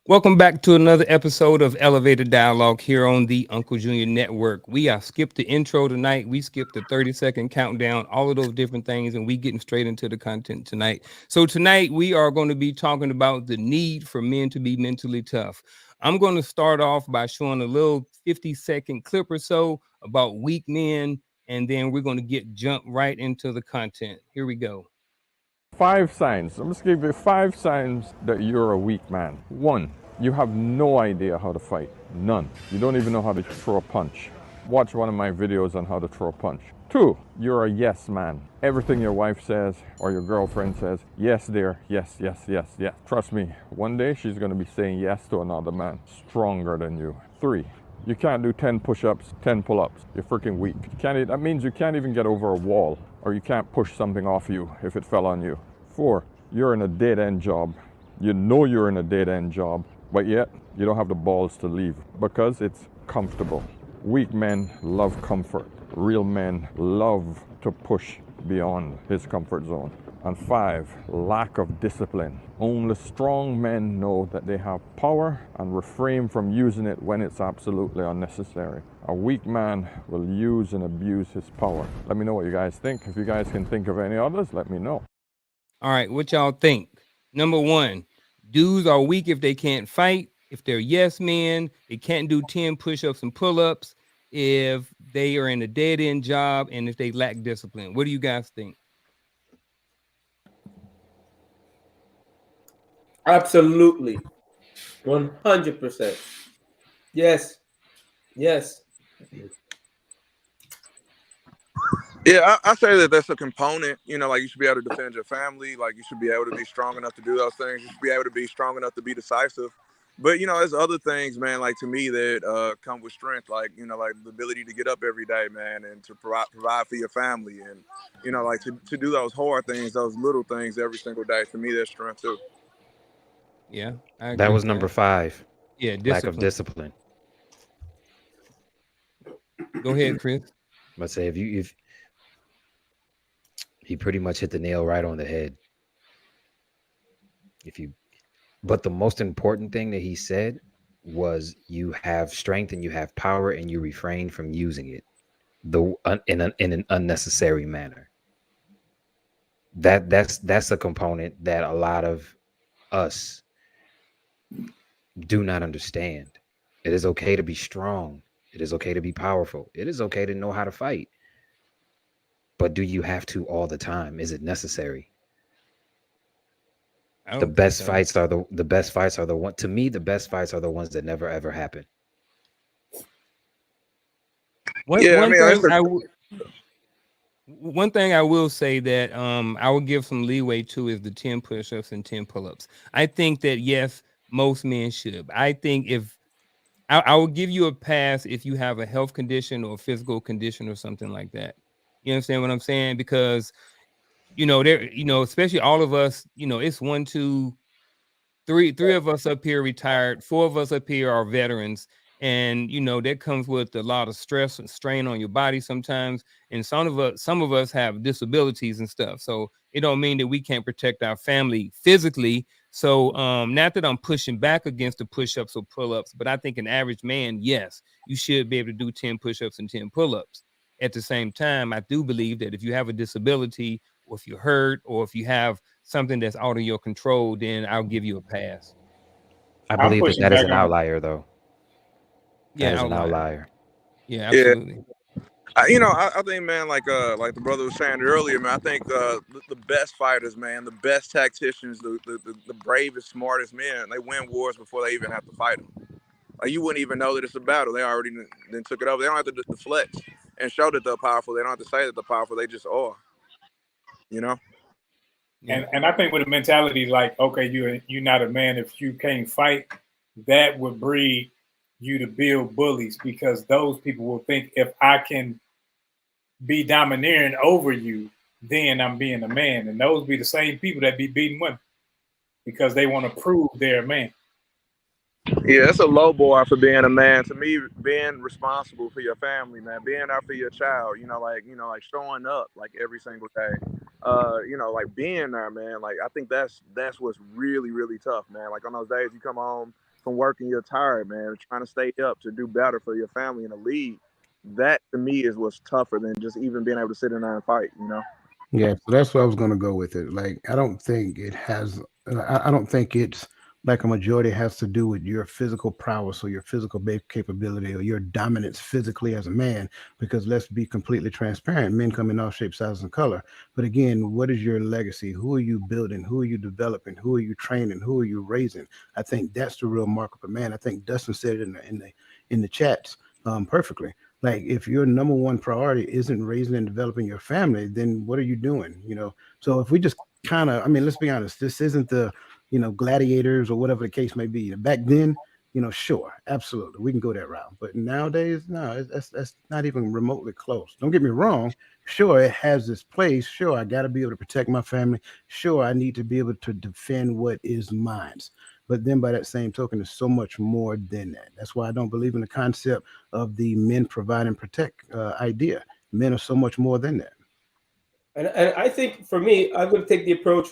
Welcome back to another episode of Elevator Dialogue here on the Uncle Junior Network. We have skipped the intro tonight. We skipped the 30-second countdown, all of those different things, and we getting straight into the content tonight. So tonight we are going to be talking about the need for men to be mentally tough. I'm going to start off by showing a little 50-second clip or so about weak men, and then we're going to jump right into the content. Here we go. 5 signs. I'm just give you 5 signs that you're a weak man. 1, you have no idea how to fight. None. You don't even know how to throw a punch. Watch one of my videos on how to throw a punch. 2, you're a yes man. Everything your wife says or your girlfriend says, yes dear, yes, yes, yes, yes. Trust me, one day she's going to be saying yes to another man stronger than you. 3, you can't do 10 push-ups, 10 pull-ups. You're freaking weak. That means you can't even get over a wall, or you can't push something off you if it fell on you. 4, you're in a dead-end job. You know you're in a dead-end job, but yet you don't have the balls to leave because it's comfortable. Weak men love comfort. Real men love to push beyond his comfort zone. And 5, lack of discipline. Only strong men know that they have power and refrain from using it when it's absolutely unnecessary. A weak man will use and abuse his power. Let me know what you guys think. If you guys can think of any others, let me know. All right, what y'all think? Number 1, dudes are weak if they can't fight. If they're yes men, they can't do 10 push-ups and pull-ups. If they are in a dead-end job, and if they lack discipline. What do you guys think? Absolutely. 100%. Yes. Yes. Yeah, I say that that's a component. Like you should be able to defend your family. Like you should be able to be strong enough to do those things. You should be able to be strong enough to be decisive. But there's other things, man. Like to me, that come with strength. Like like the ability to get up every day, man, and to provide for your family, and like to do those hard things, those little things every single day. To me, that's strength too. Yeah, I agree That was with number that. 5. Yeah, Lack of discipline. discipline. Go ahead, Chris. But say if he pretty much hit the nail right on the head. But the most important thing that he said was you have strength and you have power and you refrain from using it in an unnecessary manner. That's a component that a lot of us do not understand. It is okay to be strong. It is okay to be powerful. It is okay to know how to fight. But do you have to all the time? Is it necessary? The best fights are the best fights are the one, to me, the best fights are the ones that never ever happen. One thing I will say that I will give some leeway to is the 10 push-ups and 10 pull-ups. I think that yes, most men should. I think if I will give you a pass if you have a health condition or a physical condition or something like that. You understand what I'm saying? Because especially all of us, it's 1, 2, 3 of us up here retired, 4 of us up here are veterans, and that comes with a lot of stress and strain on your body sometimes, and some of us have disabilities and stuff, so it don't mean that we can't protect our family physically. So not that I'm pushing back against the push-ups or pull-ups, but I think an average man, yes, you should be able to do 10 push-ups and 10 pull-ups. At the same time, I do believe that if you have a disability, or if you're hurt, or if you have something that's out of your control, then I'll give you a pass. I believe that is an outlier, though. Yeah, that is an outlier. Yeah, absolutely. I think, man, like the brother was saying earlier, man, I think the best fighters, man, the best tacticians, the bravest, smartest men, they win wars before they even have to fight them. Like, you wouldn't even know that it's a battle. They already then took it over. They don't have to deflect and show that they're powerful. They don't have to say that they're powerful. They just are. Yeah. And I think with a mentality like, okay, you're not a man if you can't fight, that would breed you to build bullies, because those people will think, if I can be domineering over you, then I'm being a man. And those be the same people that be beating women because they want to prove they're a man. Yeah, it's a low bar for being a man. To me, being responsible for your family, man, being out for your child, like showing up like every single day. you know, like being there, man. Like I think that's what's really, really tough, man. Like on those days you come home from work and you're tired, man, trying to stay up to do better for your family in the league. That to me is what's tougher than just even being able to sit in there and fight, you know. Yeah, so that's what I was going to go with it. Like, I don't think it has, I don't think it's like a majority has to do with your physical prowess or your physical capability or your dominance physically as a man. Because let's be completely transparent, men come in all shapes, sizes, and color. But again, what is your legacy? Who are you building? Who are you developing? Who are you training? Who are you raising? I think that's the real mark of a man. I think Dustin said it in the chats perfectly. Like, if your number one priority isn't raising and developing your family, then what are you doing? You know, so if we just kind of, I mean, let's be honest, this isn't the, you know, gladiators or whatever the case may be. Back then, you know, sure, absolutely, we can go that route. But nowadays, no, that's not even remotely close. Don't get me wrong. Sure, it has this place. Sure, I got to be able to protect my family. Sure, I need to be able to defend what is mine. But then by that same token, there's so much more than that. That's why I don't believe in the concept of the men provide and protect idea. Men are so much more than that. And I think for me, I'm going to take the approach.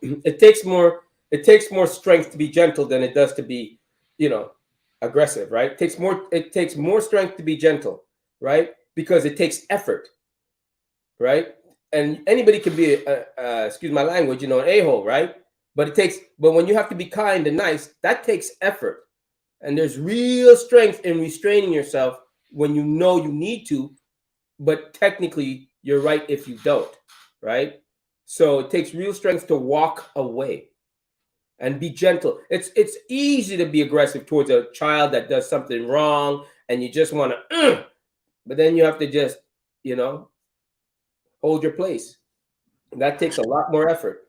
It takes more strength to be gentle than it does to be, you know, aggressive, right? It takes more strength to be gentle, right? Because it takes effort, right? And anybody can be, excuse my language, you know, an a-hole, right? But when you have to be kind and nice, that takes effort. And there's real strength in restraining yourself when you know you need to, but technically you're right if you don't, right? So it takes real strength to walk away and be gentle. It's easy to be aggressive towards a child that does something wrong and you just want to, but then you have to just, you know, hold your place. And that takes a lot more effort.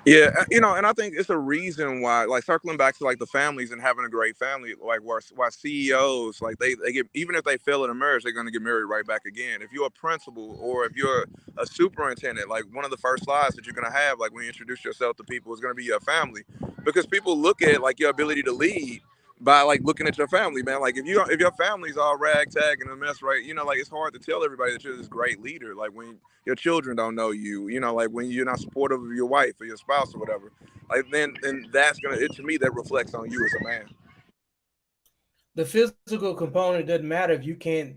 Yeah, you know, and I think it's a reason why, like circling back to like the families and having a great family, like why CEOs, like they get, even if they fail in a marriage, they're gonna get married right back again. If you're a principal or if you're a superintendent, like one of the first slides that you're gonna have, like when you introduce yourself to people, is gonna be your family, because people look at like your ability to lead by like looking at your family, man. Like if your family's all ragtag and a mess, right? You know, like it's hard to tell everybody that you're this great leader. Like when your children don't know you, you know, like when you're not supportive of your wife or your spouse or whatever, like then that's gonna, it, to me, that reflects on you as a man. The physical component doesn't matter if you can't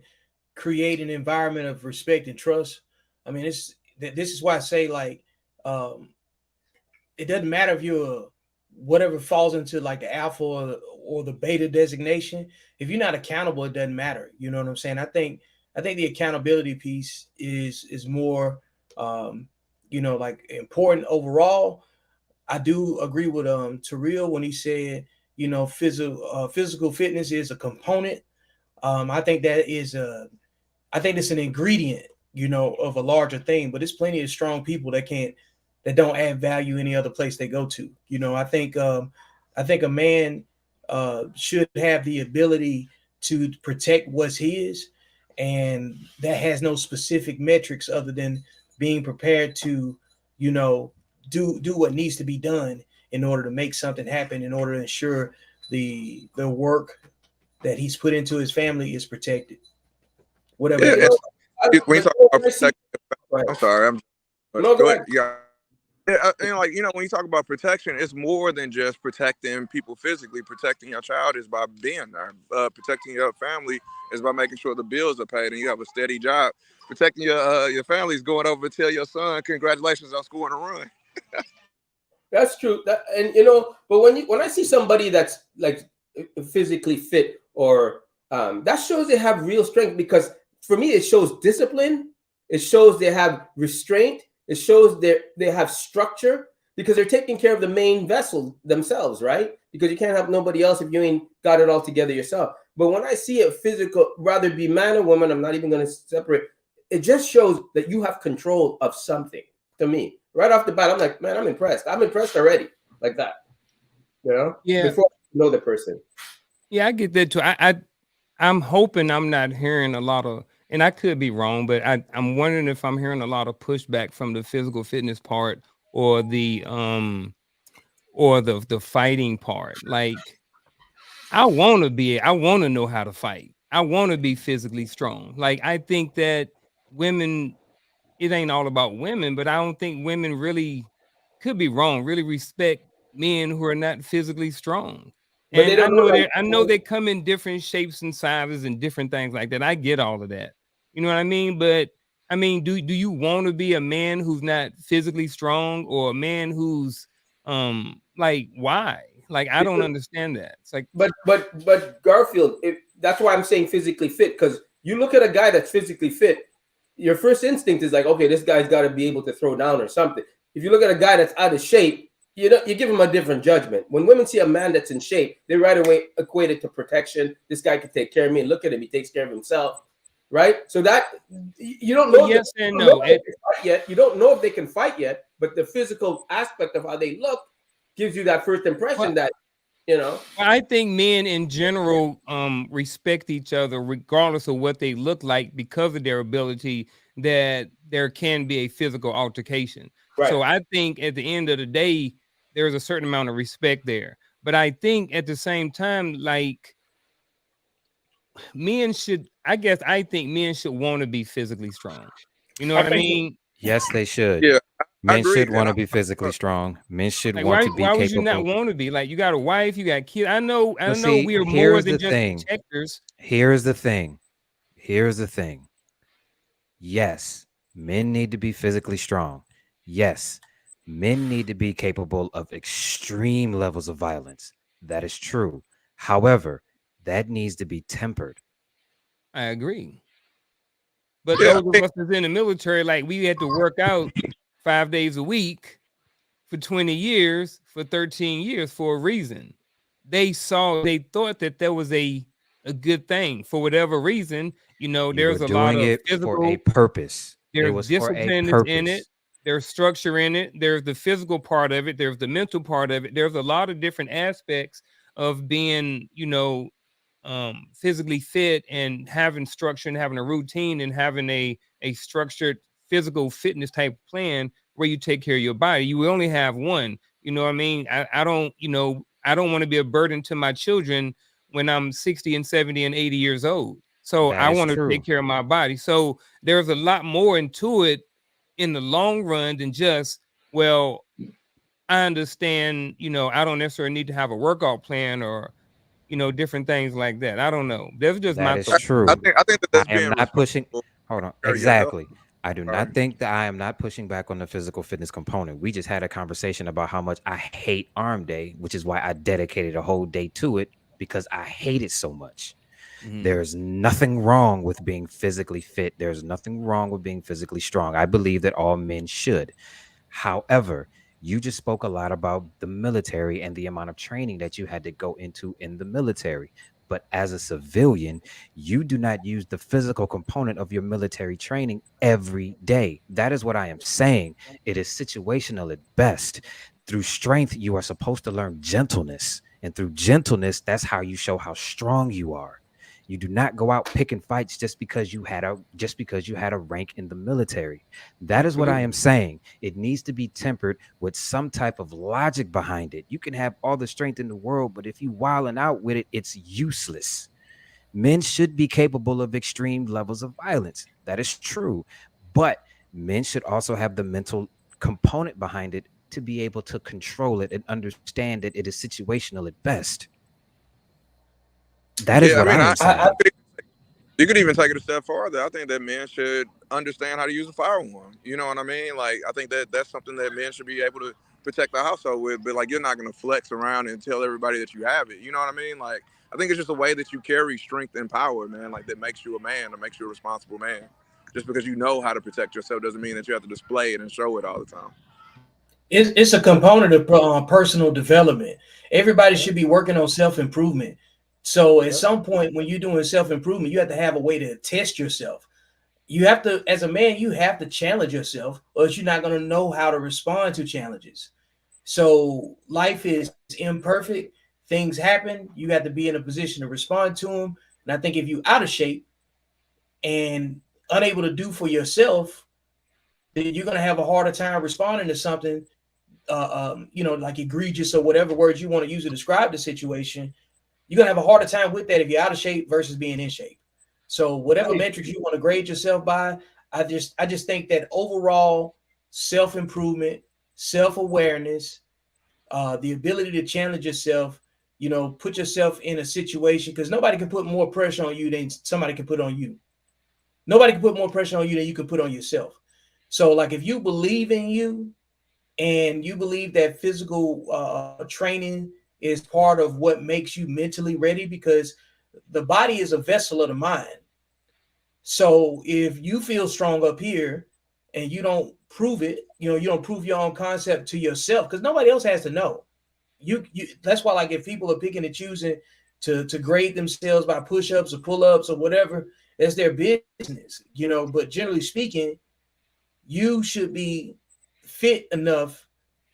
create an environment of respect and trust. I mean, this is why I say, like, it doesn't matter if you're whatever falls into like the alpha or the beta designation. If you're not accountable, it doesn't matter. You know what I'm saying? I think the accountability piece is more, you know, like important overall. I do agree with Terrell when he said, you know, physical fitness is a component. I think it's an ingredient, you know, of a larger thing. But there's plenty of strong people that don't add value any other place they go to. You know, I think a man should have the ability to protect what's his, and that has no specific metrics other than being prepared to, you know, do what needs to be done in order to make something happen, in order to ensure the work that he's put into his family is protected. Whatever. Yeah, when you talk about protection, I'm sorry, go ahead. Yeah. Yeah, and like, you know, when you talk about protection, it's more than just protecting people physically. Protecting your child is by being there. Protecting your family is by making sure the bills are paid and you have a steady job. Protecting your family is going over to tell your son, congratulations on scoring a run. That's true. And you know, but when I see somebody that's like physically fit, or that shows they have real strength, because for me it shows discipline. It shows they have restraint. It shows they have structure, because they're taking care of the main vessel themselves, right? Because you can't help nobody else if you ain't got it all together yourself. But when I see a physical, rather be man or woman, I'm not even going to separate. It just shows that you have control of something. To me, right off the bat, I'm like, man, I'm impressed. I'm impressed already, like that. You know, Yeah. before I know the person. Yeah, I get that too. I'm hoping I'm not hearing a lot of, and I could be wrong, but I'm wondering if I'm hearing a lot of pushback from the physical fitness part or the fighting part. Like, I want to know how to fight. I want to be physically strong. Like, I think that women it ain't all about women, but I don't think women really, could be wrong, really respect men who are not physically strong. But they And I don't know know that. I know they come in different shapes and sizes and different things like that. I get all of that. You know what I mean? But I mean, do you want to be a man who's not physically strong, or a man who's like, why? Like, I don't understand that. It's like, But Garfield, that's why I'm saying physically fit, because you look at a guy that's physically fit, your first instinct is like, okay, this guy's got to be able to throw down or something. If you look at a guy that's out of shape, you give him a different judgment. When women see a man that's in shape, they right away equate it to protection. This guy can take care of me. And look at him, he takes care of himself, right? So that you don't know. Yes and no. Yet you don't know if they can fight yet, but the physical aspect of how they look gives you that first impression that, I think men in general respect each other regardless of what they look like, because of their ability that there can be a physical altercation. Right. So I think at the end of the day, there's a certain amount of respect there. But I think at the same time, like, I think men should want to be physically strong. You know what I mean? Yes, they should. Yeah, Men agree. should want to be physically strong. Men should Like, want to be why capable. would you not want to be? Like, you got a wife, you got kids. I know see, we are more here's than the just thing. protectors. Here's the thing. Yes, men need to be physically strong. Yes, men need to be capable of extreme levels of violence. That is true. However, that needs to be tempered. I agree. But Yeah, those of us that's in the military, like, we had to work out 5 days a week for 20 years, for 13 years, for a reason. They thought that there was a good thing for whatever reason. There's a lot of physical, for a purpose. there's discipline that's in it. There's structure in it. There's the physical part of it. There's the mental part of it. There's a lot of different aspects of being, physically fit, and having structure, and having a routine, and having a structured physical fitness type plan where you take care of your body. You only have one. You know what I mean? I don't want to be a burden to my children when I'm 60 and 70 and 80 years old. So I want to take care of my body. So there's a lot more into it in the long run than just, well, I understand, I don't necessarily need to have a workout plan, or, different things like that. I don't know. That's just my thought. True. I think that's I am not pushing. Hold on. Exactly. I do All not think that I am not pushing back on the physical fitness component. We just had a conversation about how much I hate arm day, which is why I dedicated a whole day to it, because I hate it so much. There's nothing wrong with being physically fit. There's nothing wrong with being physically strong. I believe that all men should. However, you just spoke a lot about the military and the amount of training that you had to go into in the military. But as a civilian, you do not use the physical component of your military training every day. That is what I am saying. It is situational at best. Through strength, you are supposed to learn gentleness. And through gentleness, that's how you show how strong you are. You do not go out picking fights just because you had a rank in the military. That is what I am saying. It needs to be tempered with some type of logic behind it. You can have all the strength in the world, but if you wilding out with it, it's useless. Men should be capable of extreme levels of violence. That is true. But men should also have the mental component behind it to be able to control it and understand that it is situational at best. That is what I am saying. You could even take it a step farther. I think that men should understand how to use a firearm. You know what I mean? Like, I think that that's something that men should be able to protect the household with. But, like, you're not going to flex around and tell everybody that you have it. You know what I mean? Like, I think it's just a way that you carry strength and power, man. Like, that makes you a man, or makes you a responsible man. Just because you know how to protect yourself doesn't mean that you have to display it and show it all the time. It's a component of personal development. Everybody should be working on self-improvement. So at some point when you're doing self-improvement, you have to have a way to test yourself. You have to, as a man, you have to challenge yourself, or else you're not going to know how to respond to challenges. So life is imperfect. Things happen. You have to be in a position to respond to them. And I think if you're out of shape and unable to do for yourself, then you're going to have a harder time responding to something, like egregious or whatever words you want to use to describe the situation. You're going to have a harder time with that if you're out of shape versus being in shape. So whatever metrics you want to grade yourself by, I just think that overall self-improvement, self-awareness, the ability to challenge yourself, you know, put yourself in a situation, because nobody can put more pressure on you than somebody can put on you. Nobody can put more pressure on you than you can put on yourself. So like if you believe in you and you believe that physical training is part of what makes you mentally ready, because the body is a vessel of the mind. So if you feel strong up here and you don't prove it, you know, you don't prove your own concept to yourself, because nobody else has to know. You that's why, like, if people are picking and choosing to grade themselves by push-ups or pull-ups or whatever, that's their business, you know. But generally speaking, you should be fit enough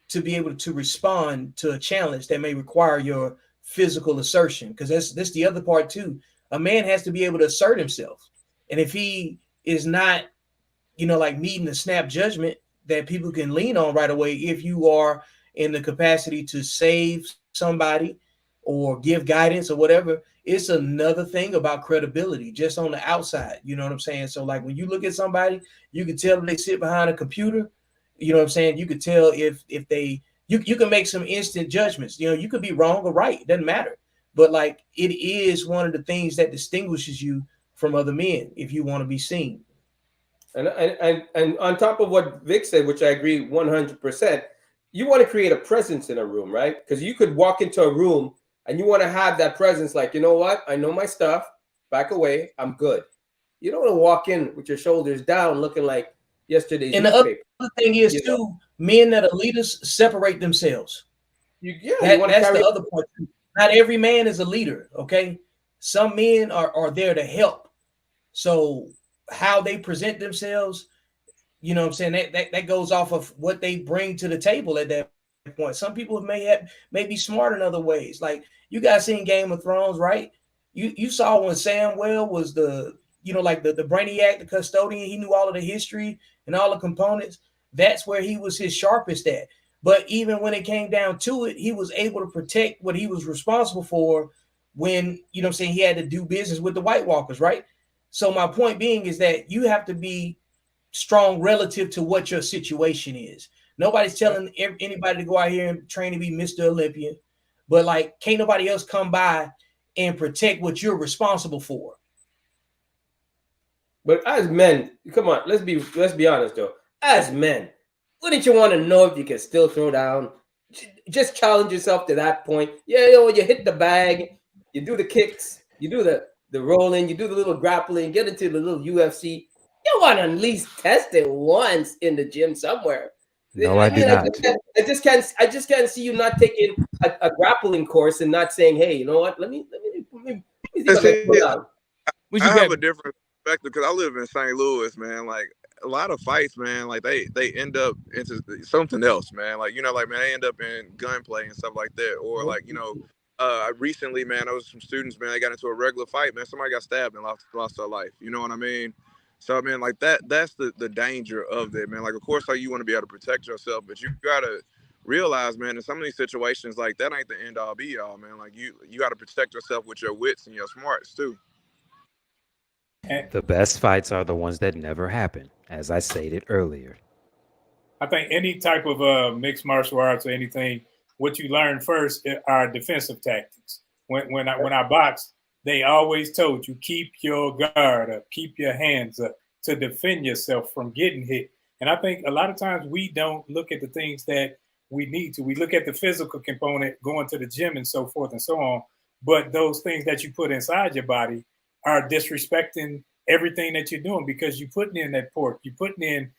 to be able to respond to a challenge that may require your physical assertion, because that's the other part too. A man has to be able to assert himself, and if he is not, you know, like meeting the snap judgment that people can lean on right away, if you are in the capacity to save somebody or give guidance or whatever, it's another thing about credibility just on the outside. You know what I'm saying? So like when you look at somebody, you can tell they sit behind a computer. You know what I'm saying? You could tell if they you can make some instant judgments. You know, you could be wrong or right. It doesn't matter. But like it is one of the things that distinguishes you from other men if you want to be seen. And on top of what Vic said, which I agree 100%, you want to create a presence in a room, right? Because you could walk into a room and you want to have that presence, like, you know what? I know my stuff. Back away. I'm good. You don't want to walk in with your shoulders down, looking like yesterday's and newspaper. The other thing is, You too, know? men that are leaders separate themselves. You That's the other point. Not every man is a leader, okay? Some men are there to help. So how they present themselves, you know what I'm saying, that goes off of what they bring to the table at that point. Some people may be smart in other ways. Like you guys seen Game of Thrones, right? You saw when Samwell was the, you know, like the brainiac, the custodian. He knew all of the history and all the components. That's where he was his sharpest at. But even when it came down to it, he was able to protect what he was responsible for when, you know what I'm saying, he had to do business with the White Walkers, right? So my point being is that you have to be strong relative to what your situation is. Nobody's telling anybody to go out here and train to be Mr. Olympian, but like, can't nobody else come by and protect what you're responsible for. But as men, come on, let's be honest though. As men, wouldn't you want to know if you can still throw down? Just challenge yourself to that point. Yeah, you know, you hit the bag, you do the kicks, you do the rolling, you do the little grappling, get into the little UFC. You want to at least test it once in the gym somewhere. No, I do not. I just can't see you not taking a grappling course and not saying, hey, you know what? Let me think I have a different perspective because I live in St. Louis, man. Like a lot of fights, man, like they end up into something else, man. Like, you know, like, man, they end up in gunplay and stuff like that. Or like, you know, recently, man, I was some students, man, they got into a regular fight, man. Somebody got stabbed and lost their life. You know what I mean? So, I mean, like that's the danger of that, man. Like, of course, like you want to be able to protect yourself, but you got to realize, man, in some of these situations, like that ain't the end all be all, man. Like you got to protect yourself with your wits and your smarts too. The best fights are the ones that never happen, as I stated earlier. I think any type of mixed martial arts or anything, what you learn first are defensive tactics. When I boxed, they always told you keep your guard up, keep your hands up to defend yourself from getting hit. And I think a lot of times we don't look at the things that we need to. We look at the physical component, going to the gym and so forth and so on. But those things that you put inside your body are disrespecting everything that you're doing, because you're putting in that pork, you're putting in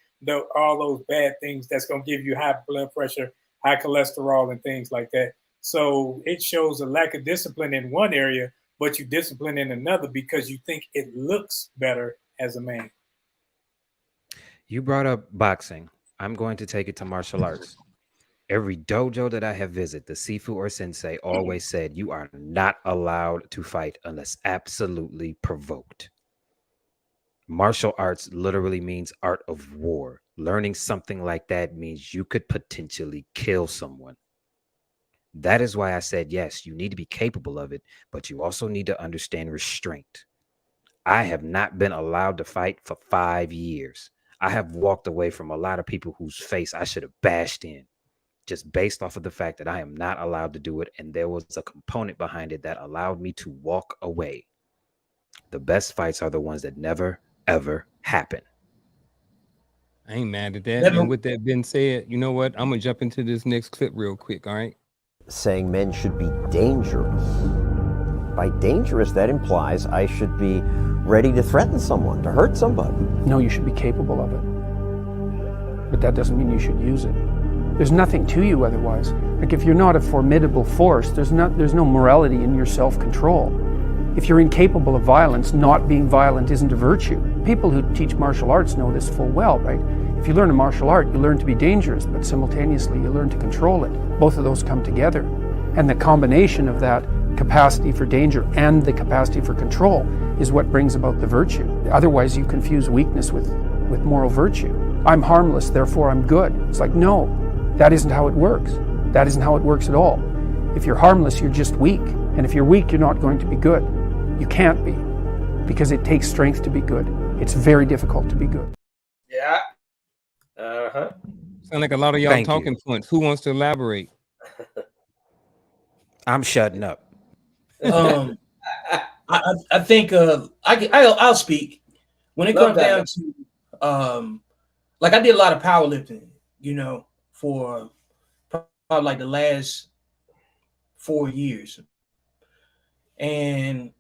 all those bad things that's going to give you high blood pressure, high cholesterol, and things like that. So it shows a lack of discipline in one area, but you discipline in another because you think it looks better as a man. You brought up boxing. I'm going to take it to martial arts. Every dojo that I have visited, the Sifu or sensei always said, you are not allowed to fight unless absolutely provoked. Martial arts literally means art of war. Learning something like that means you could potentially kill someone. That is why I said, yes, you need to be capable of it, but you also need to understand restraint. I have not been allowed to fight for 5 years. I have walked away from a lot of people whose face I should have bashed in, just based off of the fact that I am not allowed to do it. And there was a component behind it that allowed me to walk away. The best fights are the ones that never, ever happen. I ain't mad at that. And with that being said, you know what? I'm going to jump into this next clip real quick, all right? Saying men should be dangerous. By dangerous, that implies I should be ready to threaten someone, to hurt somebody. No, you should be capable of it. But that doesn't mean you should use it. There's nothing to you otherwise. Like if you're not a formidable force, there's no morality in your self-control. If you're incapable of violence, not being violent isn't a virtue. People who teach martial arts know this full well, right? If you learn a martial art, you learn to be dangerous, but simultaneously you learn to control it. Both of those come together. And the combination of that capacity for danger and the capacity for control is what brings about the virtue. Otherwise, you confuse weakness with moral virtue. I'm harmless, therefore I'm good. It's like, no, that isn't how it works. That isn't how it works at all. If you're harmless, you're just weak. And if you're weak, you're not going to be good. You can't be, because it takes strength to be good. It's very difficult to be good. Yeah. Sound like a lot of y'all talking points. Who wants to elaborate? I'm shutting up. I think I'll speak when it comes down to like I did a lot of powerlifting, you know, for probably like the last 4 years, and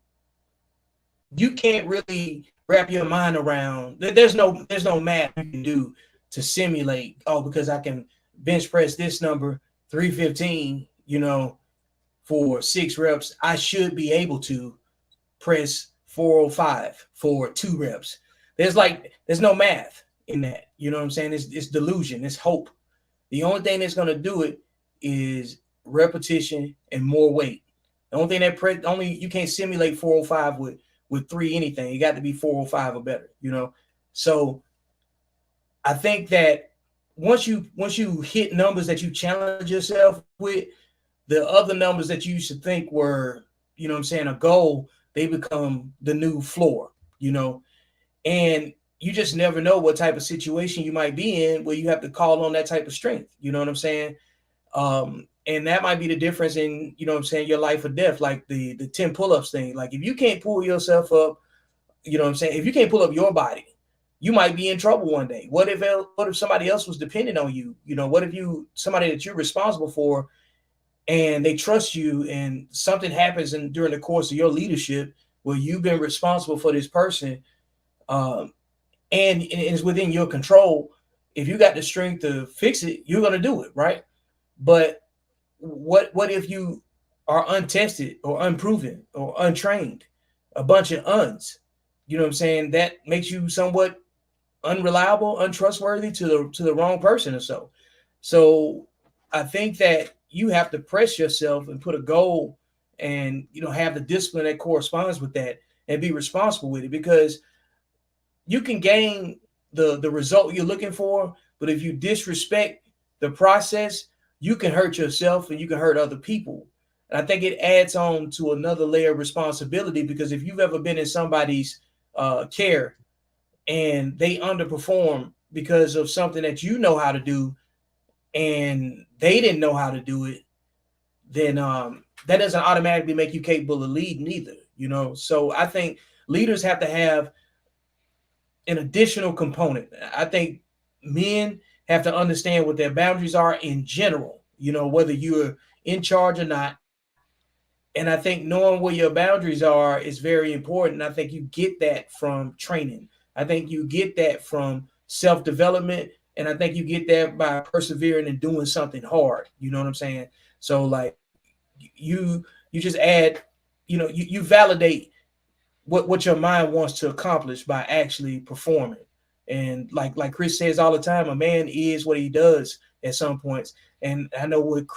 you can't really wrap your mind around. There's no math you can do to simulate. Oh, because I can bench press this number 315, you know, for 6 reps, I should be able to press 405 for 2 reps. There's no math in that. You know what I'm saying? It's delusion. It's hope. The only thing that's going to do it is repetition and more weight. The only thing you can't simulate 405 with 3 anything. You got to be 405 or better, you know? So I think that once you hit numbers that you challenge yourself with, the other numbers that you used to think were, you know what I'm saying, a goal, they become the new floor, you know? And you just never know what type of situation you might be in where you have to call on that type of strength. You know what I'm saying? And that might be the difference in, you know what I'm saying, your life or death, like the 10 pull-ups thing. Like if you can't pull yourself up, you know what I'm saying? If you can't pull up your body, you might be in trouble one day. What if somebody else was dependent on you? You know, what if somebody that you're responsible for and they trust you and something happens during the course of your leadership where you've been responsible for this person, and it's within your control. If you got the strength to fix it, you're going to do it, right? But what if you are untested or unproven or untrained, a bunch of uns? You know what I'm saying? That makes you somewhat unreliable, untrustworthy to the wrong person or so. So I think that you have to press yourself and put a goal and, you know, have the discipline that corresponds with that and be responsible with it, because you can gain the result you're looking for, but if you disrespect the process, you can hurt yourself and you can hurt other people. And I think it adds on to another layer of responsibility, because if you've ever been in somebody's care and they underperform because of something that you know how to do and they didn't know how to do it, then that doesn't automatically make you capable of leading either, you know? So I think leaders have to have an additional component. I think men have to understand what their boundaries are in general, you know, whether you're in charge or not. And I think knowing where your boundaries are is very important. I think you get that from training. I think you get that from self-development. And I think you get that by persevering and doing something hard. You know what I'm saying? So like you just add, you know, you validate what your mind wants to accomplish by actually performing. And like Chris says all the time, a man is what he does at some points. And I know what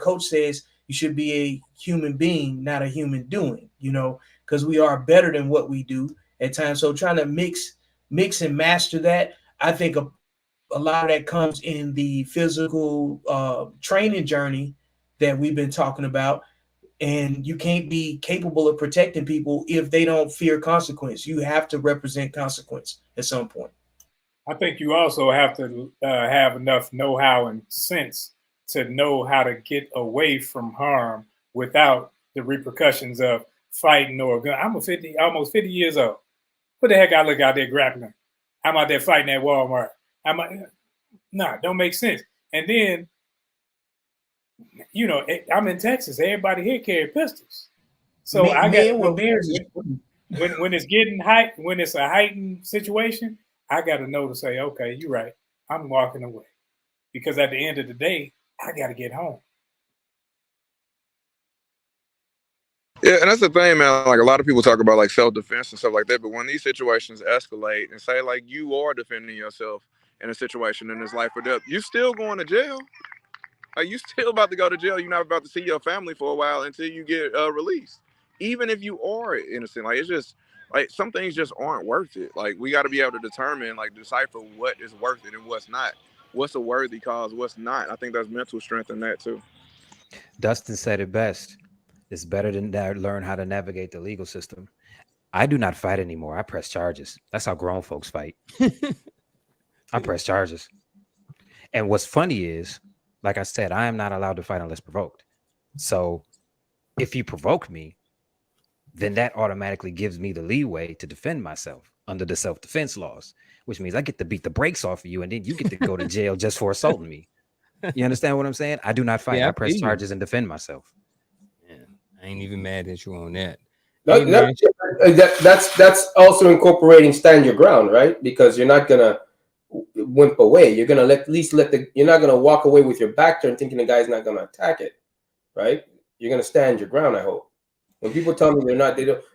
Coach says, you should be a human being, not a human doing, you know, because we are better than what we do at times. So trying to mix and master that, I think a lot of that comes in the physical training journey that we've been talking about. And you can't be capable of protecting people if they don't fear consequence. You have to represent consequence at some point. I think you also have to have enough know-how and sense to know how to get away from harm without the repercussions of fighting or gun. I'm almost 50 years old. What the heck I look out there grappling? I'm out there fighting at Walmart. Don't make sense. And then, I'm in Texas. Everybody here carry pistols. So when it's getting when it's a heightened situation, I got to know to say, okay, you're right. I'm walking away, because at the end of the day, I got to get home. Yeah, and that's the thing, man. Like, a lot of people talk about like self-defense and stuff like that, but when these situations escalate and say like you are defending yourself in a situation and it's life or death, you still going to jail. Like, you still about to go to jail. You're not about to see your family for a while until you get released, even if you are innocent. Like, it's just like some things just aren't worth it. Like, we got to be able to determine, like, decipher what is worth it and what's not. What's a worthy cause, what's not. I think there's mental strength in that too. Dustin said it best. It's better to learn how to navigate the legal system. I do not fight anymore. I press charges. That's how grown folks fight. I press charges. And what's funny is, like I said, I am not allowed to fight unless provoked. So if you provoke me, then that automatically gives me the leeway to defend myself under the self-defense laws, which means I get to beat the brakes off of you, and then you get to go to jail just for assaulting me. You understand what I'm saying? I do not fight. I press charges and defend myself. I ain't even mad at you on that. That's also incorporating stand your ground, right? Because you're not gonna wimp away. You're gonna you're not gonna walk away with your back turned thinking the guy's not gonna attack it, right? You're gonna stand your ground. I hope. When people tell me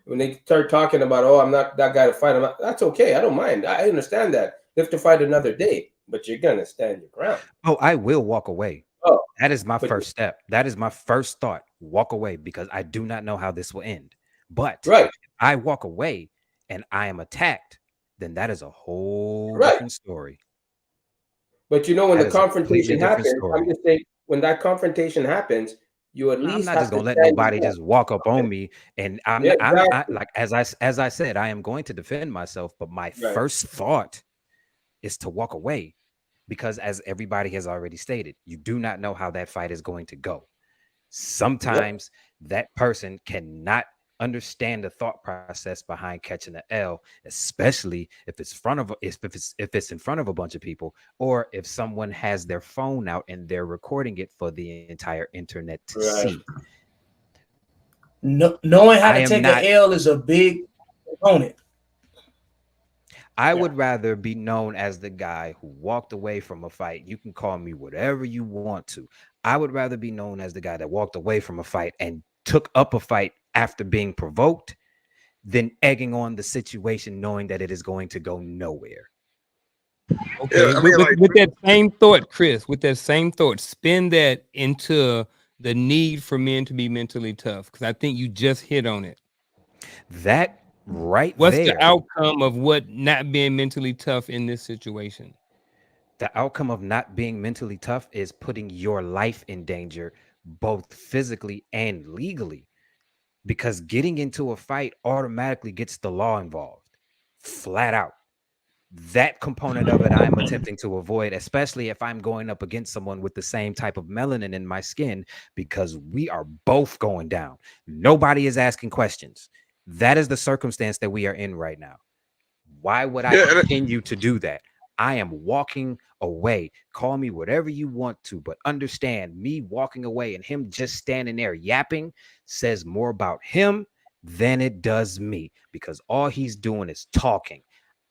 when they start talking about, oh, I'm not that guy to fight, that's okay. I don't mind. I understand that. They have to fight another day, but you're gonna stand your ground. Oh, I will walk away. Oh, that is my first step. That is my first thought. Walk away, because I do not know how this will end. But if I walk away and I am attacked, then that is a whole different story. But when the confrontation happens, I'm just saying, when that confrontation happens, you at least I'm not just gonna let nobody just walk up on me. And I'm like, as I said, I am going to defend myself, but my first thought is to walk away. Because as everybody has already stated, you do not know how that fight is going to go. Sometimes that person cannot understand the thought process behind catching the L, especially if it's in front of a bunch of people, or if someone has their phone out and they're recording it for the entire internet to see. Knowing how to take an L is a big component. I would rather be known as the guy who walked away from a fight. You can call me whatever you want to. I would rather be known as the guy that walked away from a fight and took up a fight after being provoked than egging on the situation knowing that it is going to go nowhere. Okay, with that same thought, Chris, spin that into the need for men to be mentally tough, because I think you just hit on it. What's the outcome of what not being mentally tough in this situation? The outcome of not being mentally tough is putting your life in danger, both physically and legally, because getting into a fight automatically gets the law involved, flat out. That component of it I'm attempting to avoid, especially if I'm going up against someone with the same type of melanin in my skin, because we are both going down. Nobody is asking questions. That is the circumstance that we are in right now. Why would I continue to do that? I am walking away. Call me whatever you want to, but understand, me walking away and him just standing there yapping says more about him than it does me, because all he's doing is talking.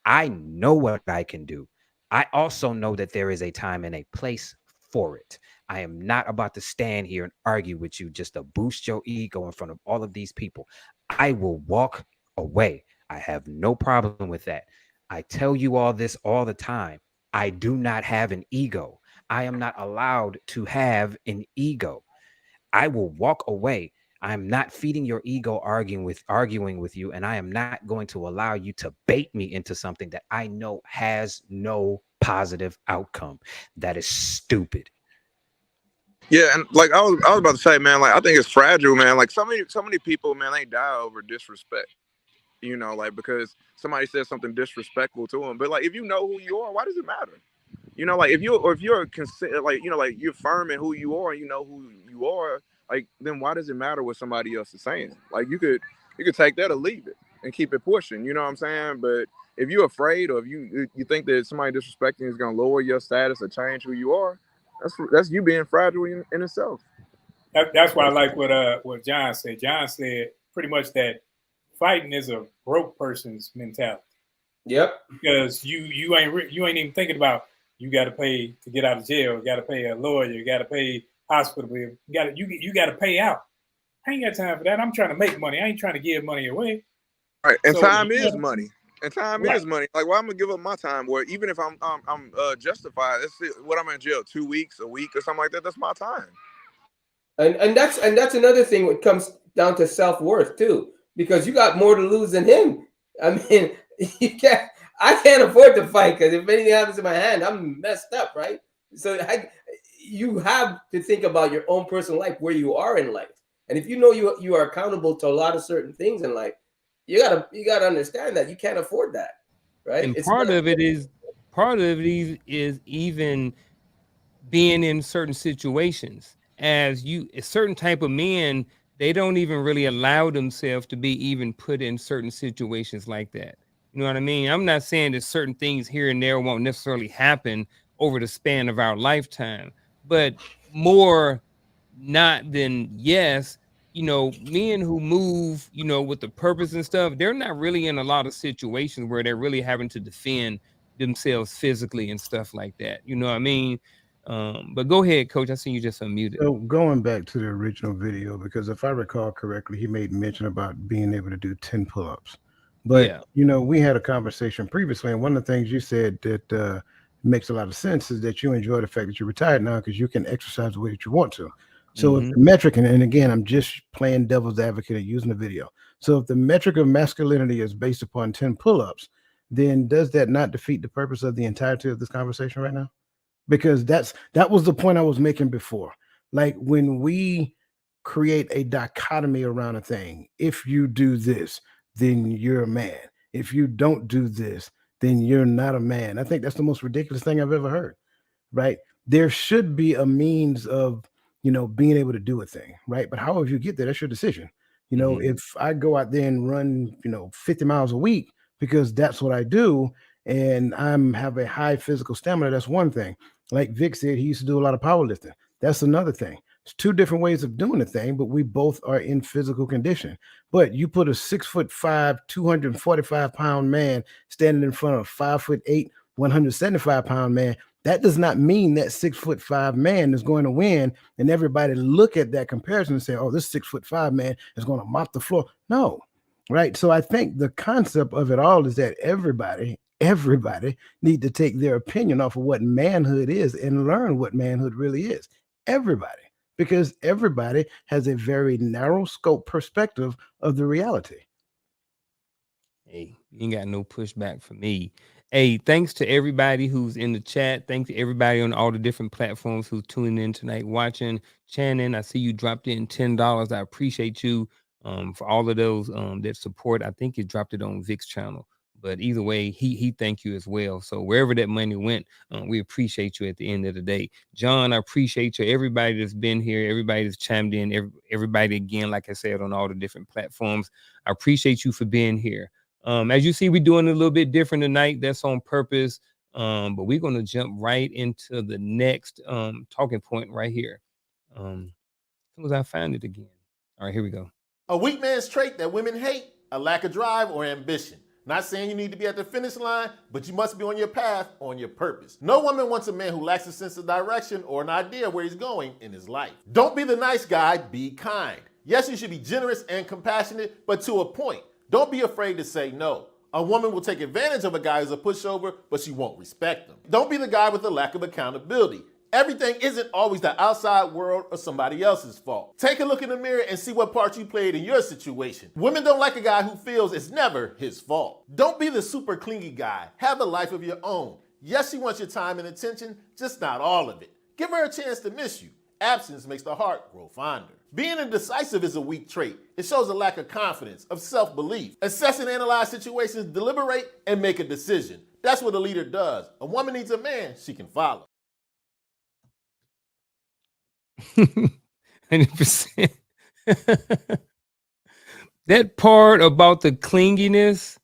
I know what I can do. I also know that there is a time and a place for it. I am not about to stand here and argue with you just to boost your ego in front of all of these people. I will walk away. I have no problem with that. I tell you all this all the time. I do not have an ego. I am not allowed to have an ego. I will walk away. I'm not feeding your ego arguing with you, and I am not going to allow you to bait me into something that I know has no positive outcome. That is stupid. Yeah, and like I was about to say, man, like I think it's fragile, man. Like so many people, man, they die over disrespect. you know, like because somebody says something disrespectful to them. But like, if you know who you are, why does it matter? You know, like if you're like, you know, like you're firm in who you are and you know who you are, like then why does it matter what somebody else is saying? Like you could take that or leave it and keep it pushing. You know what I'm saying? But if you're afraid or if you think that somebody disrespecting is gonna lower your status or change who you are, that's you being fragile in itself. That's why I like what John said. John said pretty much that fighting is a broke person's mentality. Yep. Because you ain't even thinking about you got to pay to get out of jail, you got to pay a lawyer, you got to pay hospital bill, you got to pay out. I ain't got time for that. I'm trying to make money. I ain't trying to give money away. Right, and So, time is money. And time right. is money. Like, why I'm gonna give up my time? Where even if I'm justified, what I'm in jail 2 weeks, a week, or something like that. That's my time. And that's another thing when it comes down to self-worth too, because you got more to lose than him. I mean, I can't afford to fight because if anything happens to my hand, I'm messed up, right? So you have to think about your own personal life, where you are in life, and if you know you are accountable to a lot of certain things in life, you gotta understand that you can't afford that, right? And part of it is even being in certain situations. As a certain type of men, they don't even really allow themselves to be even put in certain situations like that. You know what I mean? I'm not saying that certain things here and there won't necessarily happen over the span of our lifetime, but more not than yes. You know, men who move, you know, with the purpose and stuff, they're not really in a lot of situations where they're really having to defend themselves physically and stuff like that. You know what I mean? But go ahead, Coach. I see you just unmuted. So going back to the original video, because if I recall correctly, he made mention about being able to do 10 pull-ups. But, yeah, you know, we had a conversation previously, and one of the things you said that makes a lot of sense is that you enjoy the fact that you're retired now because you can exercise the way that you want to. So if the metric, and again, I'm just playing devil's advocate and using the video. So if the metric of masculinity is based upon 10 pull-ups, then does that not defeat the purpose of the entirety of this conversation right now? Because that was the point I was making before. Like when we create a dichotomy around a thing, if you do this, then you're a man. If you don't do this, then you're not a man. I think that's the most ridiculous thing I've ever heard, right? There should be a means of, you know, being able to do a thing, right? But however you get there, that's your decision. You know, if I go out there and run, you know, 50 miles a week because that's what I do, and have a high physical stamina, that's one thing. Like Vic said, he used to do a lot of powerlifting. That's another thing. It's two different ways of doing the thing, but we both are in physical condition. But you put a 6'5", 245-pound man standing in front of a 5'8", 175-pound man. That does not mean that 6'5" man is going to win, and everybody look at that comparison and say, "Oh, this 6'5" man is going to mop the floor." No, right? So I think the concept of it all is that everybody need to take their opinion off of what manhood is and learn what manhood really is. Everybody, because everybody has a very narrow scope perspective of the reality. Hey, you ain't got no pushback for me. Hey, thanks to everybody who's in the chat. Thanks to everybody on all the different platforms who's tuning in tonight, watching. Shannon, I see you dropped in $10. I appreciate you for all of those that support. I think you dropped it on Vic's channel. But either way, he thank you as well. So wherever that money went, we appreciate you at the end of the day. John, I appreciate you. Everybody that's been here, everybody that's chimed in, everybody again, like I said, on all the different platforms. I appreciate you for being here. As you see, we're doing it a little bit different tonight. That's on purpose. But we're going to jump right into the next talking point right here. As soon as I find it again. All right, here we go. A weak man's trait that women hate, a lack of drive or ambition. Not saying you need to be at the finish line, but you must be on your path, on your purpose. No woman wants a man who lacks a sense of direction or an idea where he's going in his life. Don't be the nice guy, be kind. Yes, you should be generous and compassionate, but to a point. Don't be afraid to say no. A woman will take advantage of a guy who's a pushover, but she won't respect him. Don't be the guy with a lack of accountability. Everything isn't always the outside world or somebody else's fault. Take a look in the mirror and see what part you played in your situation. Women don't like a guy who feels it's never his fault. Don't be the super clingy guy. Have a life of your own. Yes, she wants your time and attention, just not all of it. Give her a chance to miss you. Absence makes the heart grow fonder. Being indecisive is a weak trait. It shows a lack of confidence, of self-belief. Assess and analyze situations, deliberate, and make a decision. That's what a leader does. A woman needs a man she can follow. 100%. That part about the clinginess,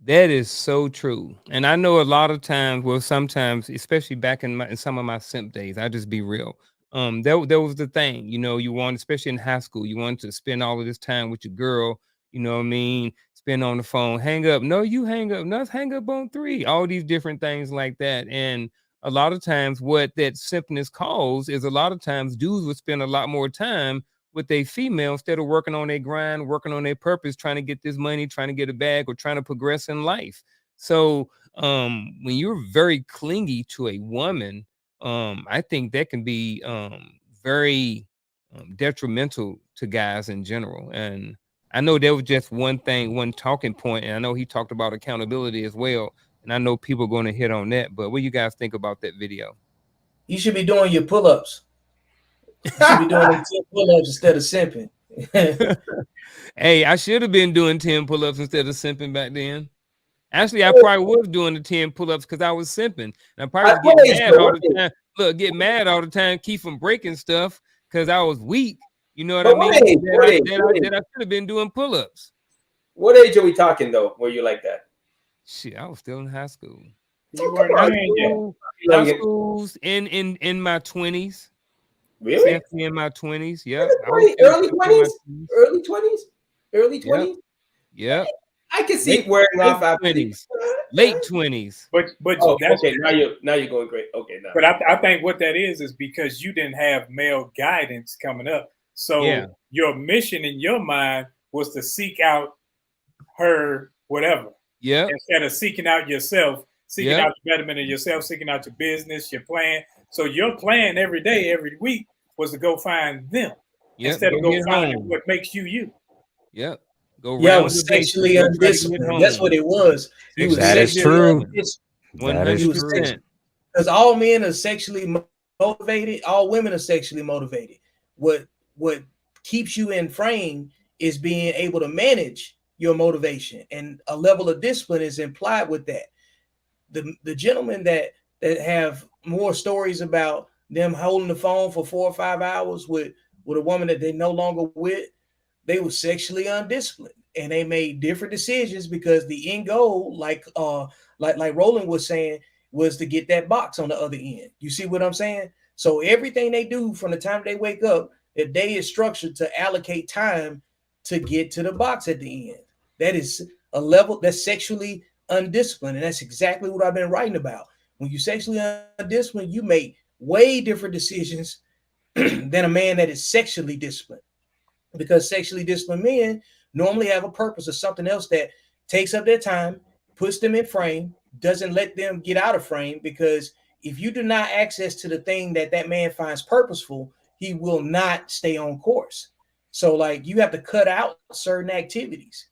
that is so true. And I know a lot of times, well, sometimes, especially back in some of my simp days, I just be real. That was the thing, you know, you want, especially in high school, you want to spend all of this time with your girl, you know what I mean? Spend on the phone, hang up. No, you hang up. No, hang up on 3. All these different things like that. And a lot of times what that simpness calls is a lot of times dudes would spend a lot more time with a female instead of working on their grind, working on their purpose, trying to get this money, trying to get a bag, or trying to progress in life. So when you're very clingy to a woman, I think that can be very detrimental to guys in general. And I know there was just one thing, one talking point, and I know he talked about accountability as well. And I know people are going to hit on that, but what do you guys think about that video? You should be doing your pull-ups. You should be doing 10 pull-ups instead of simping. Hey, I should have been doing 10 pull-ups instead of simping back then. Actually, I probably was doing the 10 pull-ups because I was simping. And I probably was getting mad all the time. Look, get mad all the time, keep from breaking stuff because I was weak. You know what I mean? That I should have been doing pull-ups. What age are we talking though? Were you like that? Shit, I was still in high school. You weren't High schools in my 20s. Really? Definitely in my 20s. Yeah. Early 20s? Early 20s? Early 20s? Yeah. I can see it wearing off after 20s. Late 20s. But that's okay. Now you're going great. Okay, now. But I think what that is because you didn't have male guidance coming up. So your mission in your mind was to seek out her whatever. Yeah. Instead of seeking out yourself, seeking out the betterment of yourself, seeking out your business, your plan. So your plan every day, every week was to go find them instead of go find what makes you you. Yep. It was sexually undisciplined. That's what it was. That is true. 100%. Because all men are sexually motivated. All women are sexually motivated. What keeps you in frame is being able to manage your motivation, and a level of discipline is implied with that. The gentlemen that have more stories about them holding the phone for 4 or 5 hours with a woman that they no longer with, they were sexually undisciplined, and they made different decisions because the end goal, like Roland was saying, was to get that box on the other end. You see what I'm saying? So everything they do from the time they wake up, their day is structured to allocate time to get to the box at the end. That is a level that's sexually undisciplined, and that's exactly what I've been writing about. When you're sexually undisciplined, you make way different decisions than a man that is sexually disciplined, because sexually disciplined men normally have a purpose or something else that takes up their time, puts them in frame, doesn't let them get out of frame, because if you do not access to the thing that man finds purposeful, he will not stay on course. So like you have to cut out certain activities,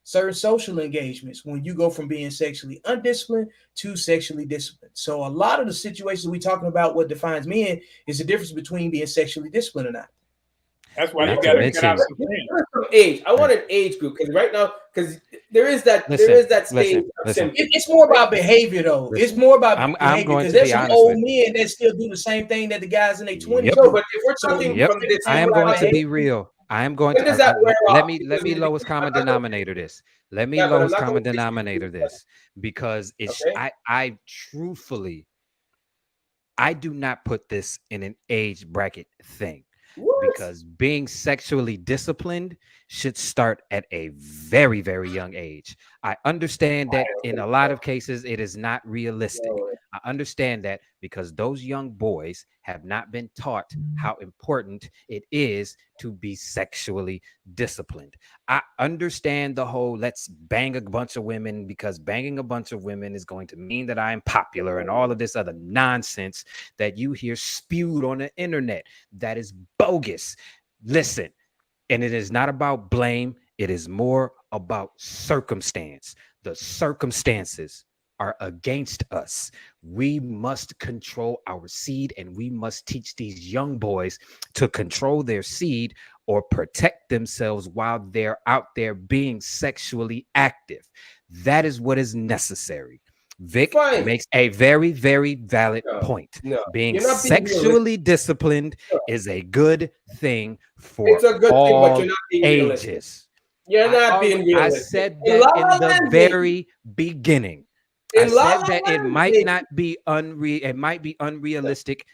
certain social engagements when you go from being sexually undisciplined to sexually disciplined. So a lot of the situations we're talking about, what defines men is the difference between being sexually disciplined or not. That's why you got to cut out some age. I want an age group because right now, because there is that stage. It's more about behavior, though. It's more about behavior because there's some old men that still do the same thing that the guys in their 20s. No, but if we're talking from this, I am going to be real. I am going to let me lowest common denominator this. Let me lowest common denominator this, because it's I truthfully I do not put this in an age bracket thing. Because being sexually disciplined should start at a very, very young age. I understand that in a lot of cases, it is not realistic. I understand that because those young boys have not been taught how important it is to be sexually disciplined. I understand the whole let's bang a bunch of women because banging a bunch of women is going to mean that I am popular and all of this other nonsense that you hear spewed on the internet. That is bogus. Listen, and it is not about blame. It is more about circumstance. The circumstances are against us. We must control our seed, and we must teach these young boys to control their seed or protect themselves while they're out there being sexually active. That is what is necessary. Vic makes a very, very valid point. Being sexually disciplined is a good thing for it's a good all thing, but you're not being ages. realistic. You're not being realistic. I said that in the very beginning. I said that it might not be it might be unrealistic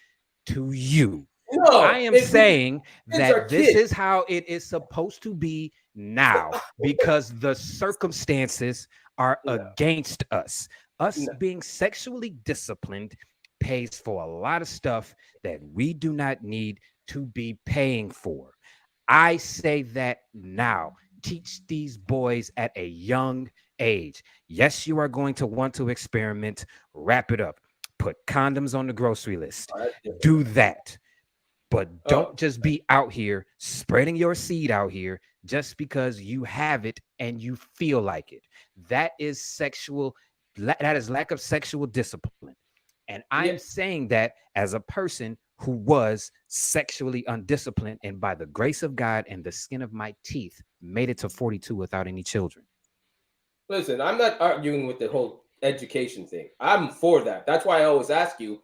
to you. No, I am saying that this is how it is supposed to be now, because the circumstances are against us. Us being sexually disciplined pays for a lot of stuff that we do not need to be paying for. I say that now. Teach these boys at a young age. Yes, you are going to want to experiment. Wrap it up. Put condoms on the grocery list. Do that. But don't just be out here spreading your seed out here just because you have it and you feel like it. That is that is lack of sexual discipline. And I am saying that as a person who was sexually undisciplined, and by the grace of God and the skin of my teeth made it to 42 without any children. Listen, I'm not arguing with the whole education thing. I'm for that. That's why I always ask you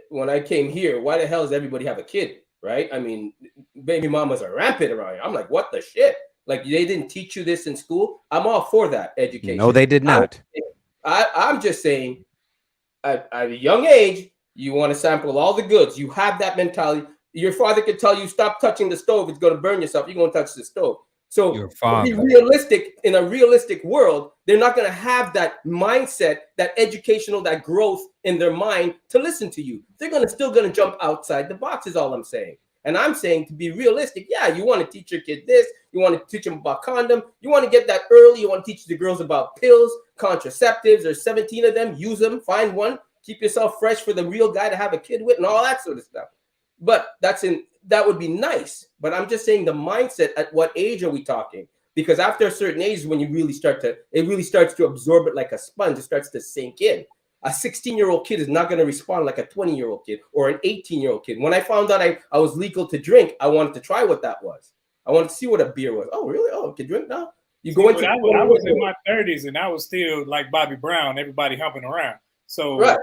when I came here, why the hell does everybody have a kid? Right? I mean, baby mamas are rampant around here. I'm like, what the shit? Like, they didn't teach you this in school? I'm all for that education. No, they did not. I'm just saying, at a young age, you want to sample all the goods. You have that mentality. Your father could tell you, stop touching the stove. It's going to burn yourself. You're going to touch the stove. So be realistic. In a realistic world, they're not going to have that mindset, that educational, that growth in their mind to listen to you. They're still going to jump outside the box is all I'm saying. And I'm saying, to be realistic, yeah, you want to teach your kid this. You want to teach them about condom. You want to get that early. You want to teach the girls about pills, contraceptives. There's 17 of them. Use them. Find one. Keep yourself fresh for the real guy to have a kid with and all that sort of stuff. But that would be nice. But I'm just saying the mindset, at what age are we talking? Because after a certain age is when you really it really starts to absorb it like a sponge. It starts to sink in. A 16-year-old kid is not going to respond like a 20-year-old kid or an 18-year-old kid. When I found out I was legal to drink, I wanted to try what that was. I wanted to see what a beer was. Oh, really? Oh, you can drink now? You go into. I was in my 30s and I was still like Bobby Brown, everybody humping around. So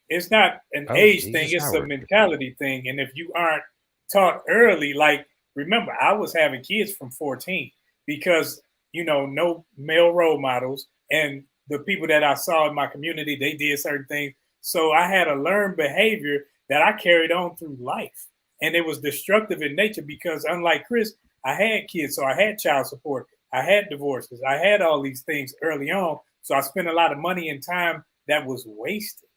it's not an age thing, it's a mentality thing. And if you aren't taught early, like, remember, I was having kids from 14 because, no male role models, and the people that I saw in my community, they did certain things. So I had a learned behavior that I carried on through life. And it was destructive in nature because, unlike Chris, I had kids. So I had child support. I had divorces. I had all these things early on. So I spent a lot of money and time that was wasted.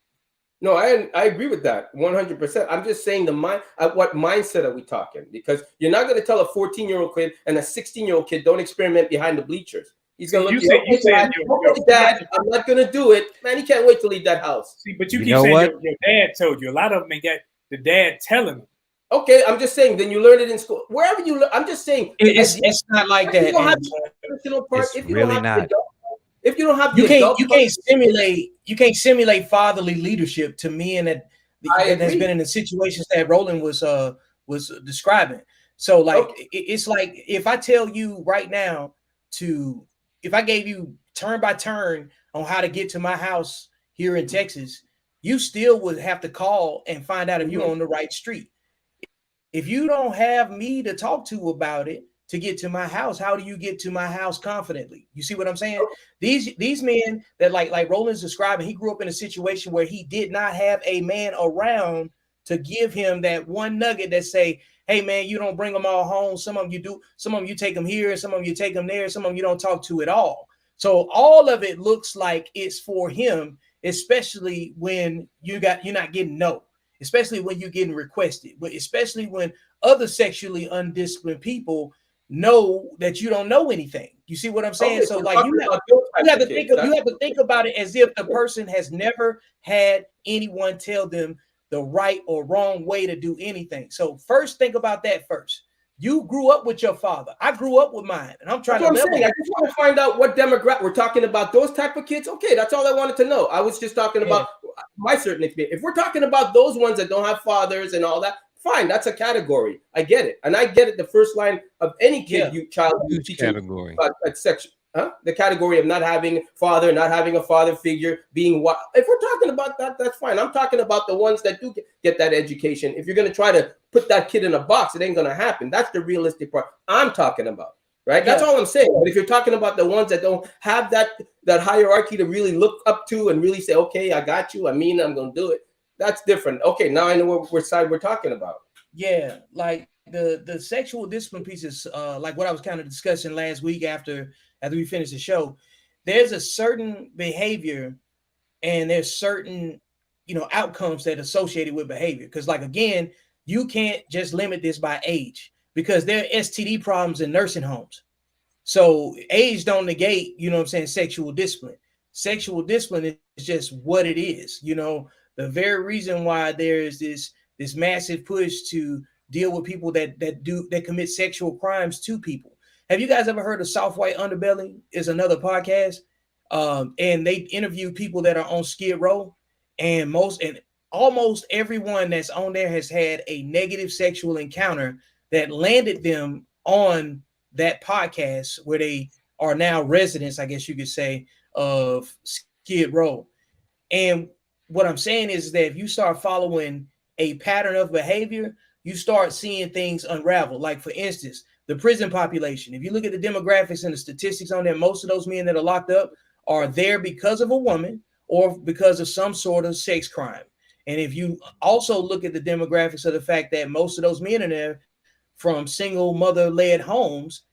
No, I agree with that 100%. I'm just saying what mindset are we talking? Because you're not going to tell a 14-year-old kid and a 16-year-old kid, don't experiment behind the bleachers. He's going to look at you, Dad, I'm not going to do it. Man, he can't wait to leave that house. See, but you keep saying your dad told you. A lot of them ain't got the dad telling them. Okay, I'm just saying, then you learn it in school. Wherever you learn, I'm just saying. It's not like that. It's really not. If you don't have you can't simulate fatherly leadership to men that has been in the situations that Roland was describing. So like it's like if I tell you right now if I gave you turn by turn on how to get to my house here in Texas, you still would have to call and find out if you're on the right street. If you don't have me to talk to about it to get to my house, how do you get to my house confidently? You see what I'm saying? These men that like Roland's describing, he grew up in a situation where he did not have a man around to give him that one nugget that say, hey man, you don't bring them all home. Some of them you do, some of them you take them here, some of them you take them there, some of them you don't talk to at all. So all of it looks like it's for him, especially when you're not getting no, especially when you're getting requested, but especially when other sexually undisciplined people know that you don't know anything. You see what I'm saying? Okay, so like you have to think about it as if the person has never had anyone tell them the right or wrong way to do anything. So first think about that first. You grew up with your father. I grew up with mine, and I'm trying That's what to I'm saying. I just want to find out what demographic we're talking about. Those type of kids. Okay, that's all I wanted to know. I was just talking about my certain experience. If we're talking about those ones that don't have fathers and all that, fine, that's a category. I get it, and I get it. The first line of any kid, child, you teach category. About section. The category of not having father, not having a father figure, being what? If we're talking about that, that's fine. I'm talking about the ones that do get that education. If you're going to try to put that kid in a box, it ain't going to happen. That's the realistic part I'm talking about, right? That's all I'm saying. But if you're talking about the ones that don't have that hierarchy to really look up to and really say, okay, I got you, I mean, I'm going to do it. That's different. Okay, now I know what side we're talking about. Yeah, like the sexual discipline pieces, like what I was kind of discussing last week after we finished the show. There's a certain behavior and there's certain, outcomes that are associated with behavior. Because, like, again, you can't just limit this by age, because there are STD problems in nursing homes. So age don't negate, sexual discipline. Sexual discipline is just what it is. The very reason why there is this massive push to deal with people that commit sexual crimes to people. Have you guys ever heard of Soft White Underbelly? Is another podcast, and they interview people that are on Skid Row, and almost everyone that's on there has had a negative sexual encounter that landed them on that podcast, where they are now residents, I guess you could say, of Skid Row. And what I'm saying is that if you start following a pattern of behavior, you start seeing things unravel. Like, for instance, the prison population. If you look at the demographics and the statistics on there, most of those men that are locked up are there because of a woman or because of some sort of sex crime. And if you also look at the demographics of the fact that most of those men are there from single mother-led homes,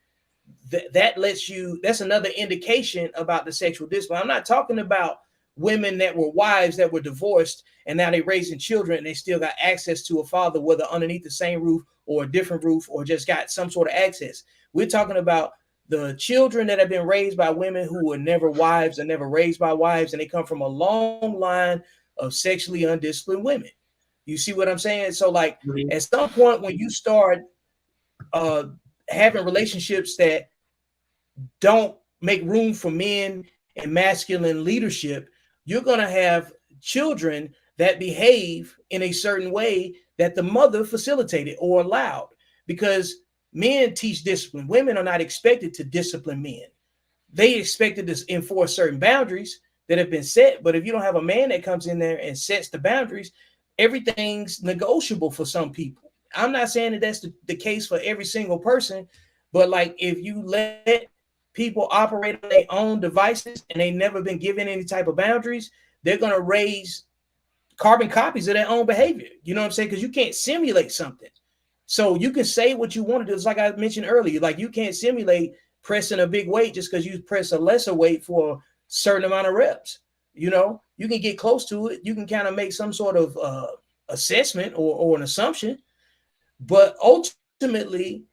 that's another indication about the sexual discipline. I'm not talking about women that were wives that were divorced and now they're raising children and they still got access to a father, whether underneath the same roof or a different roof, or just got some sort of access. We're talking about the children that have been raised by women who were never wives and never raised by wives, and they come from a long line of sexually undisciplined women. You see what I'm saying? So, like, at some point when you start having relationships that don't make room for men and masculine leadership, you're going to have children that behave in a certain way that the mother facilitated or allowed, because men teach discipline. Women are not expected to discipline men. They expected to enforce certain boundaries that have been set. But if you don't have a man that comes in there and sets the boundaries, everything's negotiable for some people. I'm not saying that that's the case for every single person, but, like, if you let people operate on their own devices and they've never been given any type of boundaries, they're going to raise carbon copies of their own behavior. You know what I'm saying? Because you can't simulate something. So you can say what you want to do. It's like I mentioned earlier, like, you can't simulate pressing a big weight just because you press a lesser weight for a certain amount of reps. You can get close to it. You can kind of make some sort of assessment or an assumption, but ultimately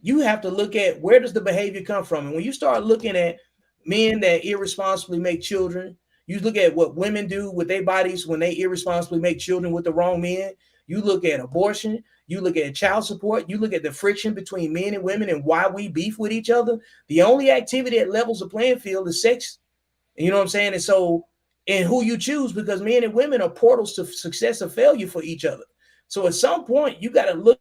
you have to look at where does the behavior come from. And when you start looking at men that irresponsibly make children, you look at what women do with their bodies when they irresponsibly make children with the wrong men. You look at abortion. You look at child support. You look at the friction between men and women and why we beef with each other. The only activity that levels the playing field is sex. You know what I'm saying? And so, and who you choose, because men and women are portals to success or failure for each other. So at some point, you got to look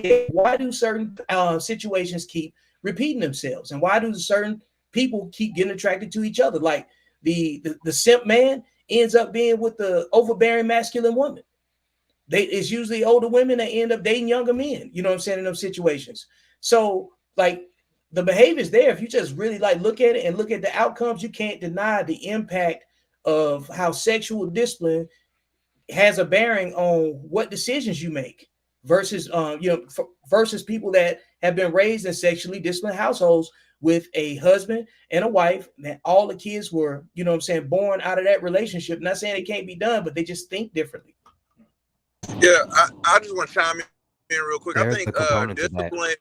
at why do certain situations keep repeating themselves, and why do certain people keep getting attracted to each other. Like the simp man ends up being with the overbearing masculine woman. It's usually older women that end up dating younger men, you know what I'm saying, in those situations. So, like, the behavior is there. If you just really, like, look at it and look at the outcomes, you can't deny the impact of how sexual discipline has a bearing on what decisions you make versus versus people that have been raised in sexually disciplined households with a husband and a wife, that all the kids were, you know what I'm saying, born out of that relationship. Not saying it can't be done, but they just think differently. Yeah, I just want to chime in real quick. I think discipline.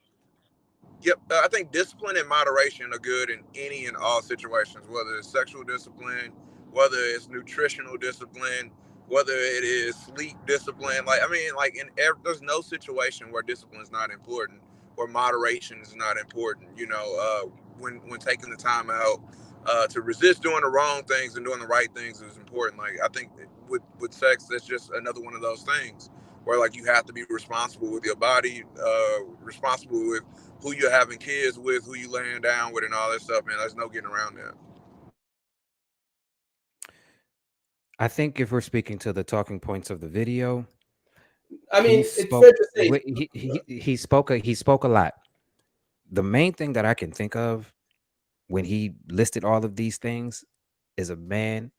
Yep, I think discipline and moderation are good in any and all situations, whether it's sexual discipline, whether it's nutritional discipline, whether it is sleep discipline. There's no situation where discipline is not important, or moderation is not important. You know, when taking the time out to resist doing the wrong things and doing the right things is important. Like, I think with sex, that's just another one of those things where, like, you have to be responsible with your body, responsible with who you're having kids with, who you laying down with, and all that stuff, man. There's no getting around that. I think if we're speaking to the talking points of the video, I mean, it's fair to say he spoke a lot. The main thing that I can think of when he listed all of these things is a man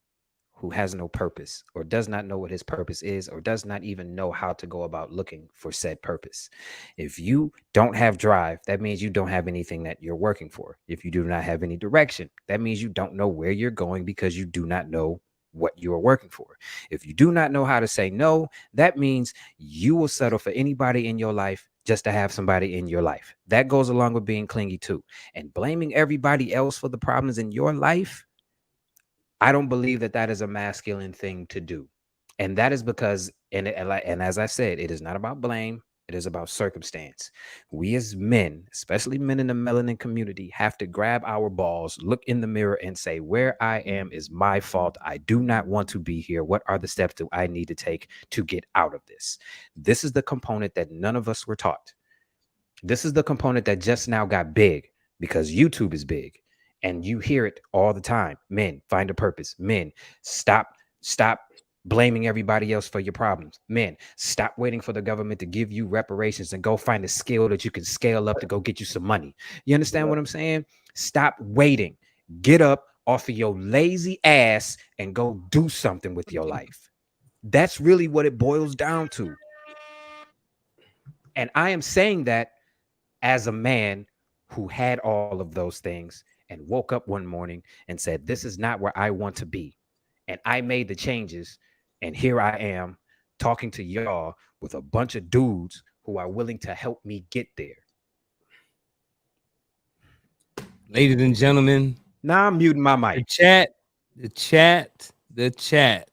who has no purpose, or does not know what his purpose is, or does not even know how to go about looking for said purpose. If you don't have drive, that means you don't have anything that you're working for. If you do not have any direction, that means you don't know where you're going, because you do not know what you are working for. If you do not know how to say no, that means you will settle for anybody in your life just to have somebody in your life. That goes along with being clingy too. And blaming everybody else for the problems in your life, I don't believe that that is a masculine thing to do. And that is because, and as I said, it is not about blame. It is about circumstance. We as men, especially men in the melanin community, have to grab our balls, look in the mirror, and say, where I am is my fault. I do not want to be here. What are the steps do I need to take to get out of this? This is the component that none of us were taught. This is the component that just now got big because YouTube is big. And you hear it all the time. Men, find a purpose. Men, stop blaming everybody else for your problems. Men, stop waiting for the government to give you reparations and go find a skill that you can scale up to go get you some money. You understand what I'm saying? Stop waiting. Get up off of your lazy ass and go do something with your life. That's really what it boils down to. And I am saying that as a man who had all of those things and woke up one morning and said, this is not where I want to be. And I made the changes. And here I am talking to y'all with a bunch of dudes who are willing to help me get there. Ladies and gentlemen. Now I'm muting my mic. The chat,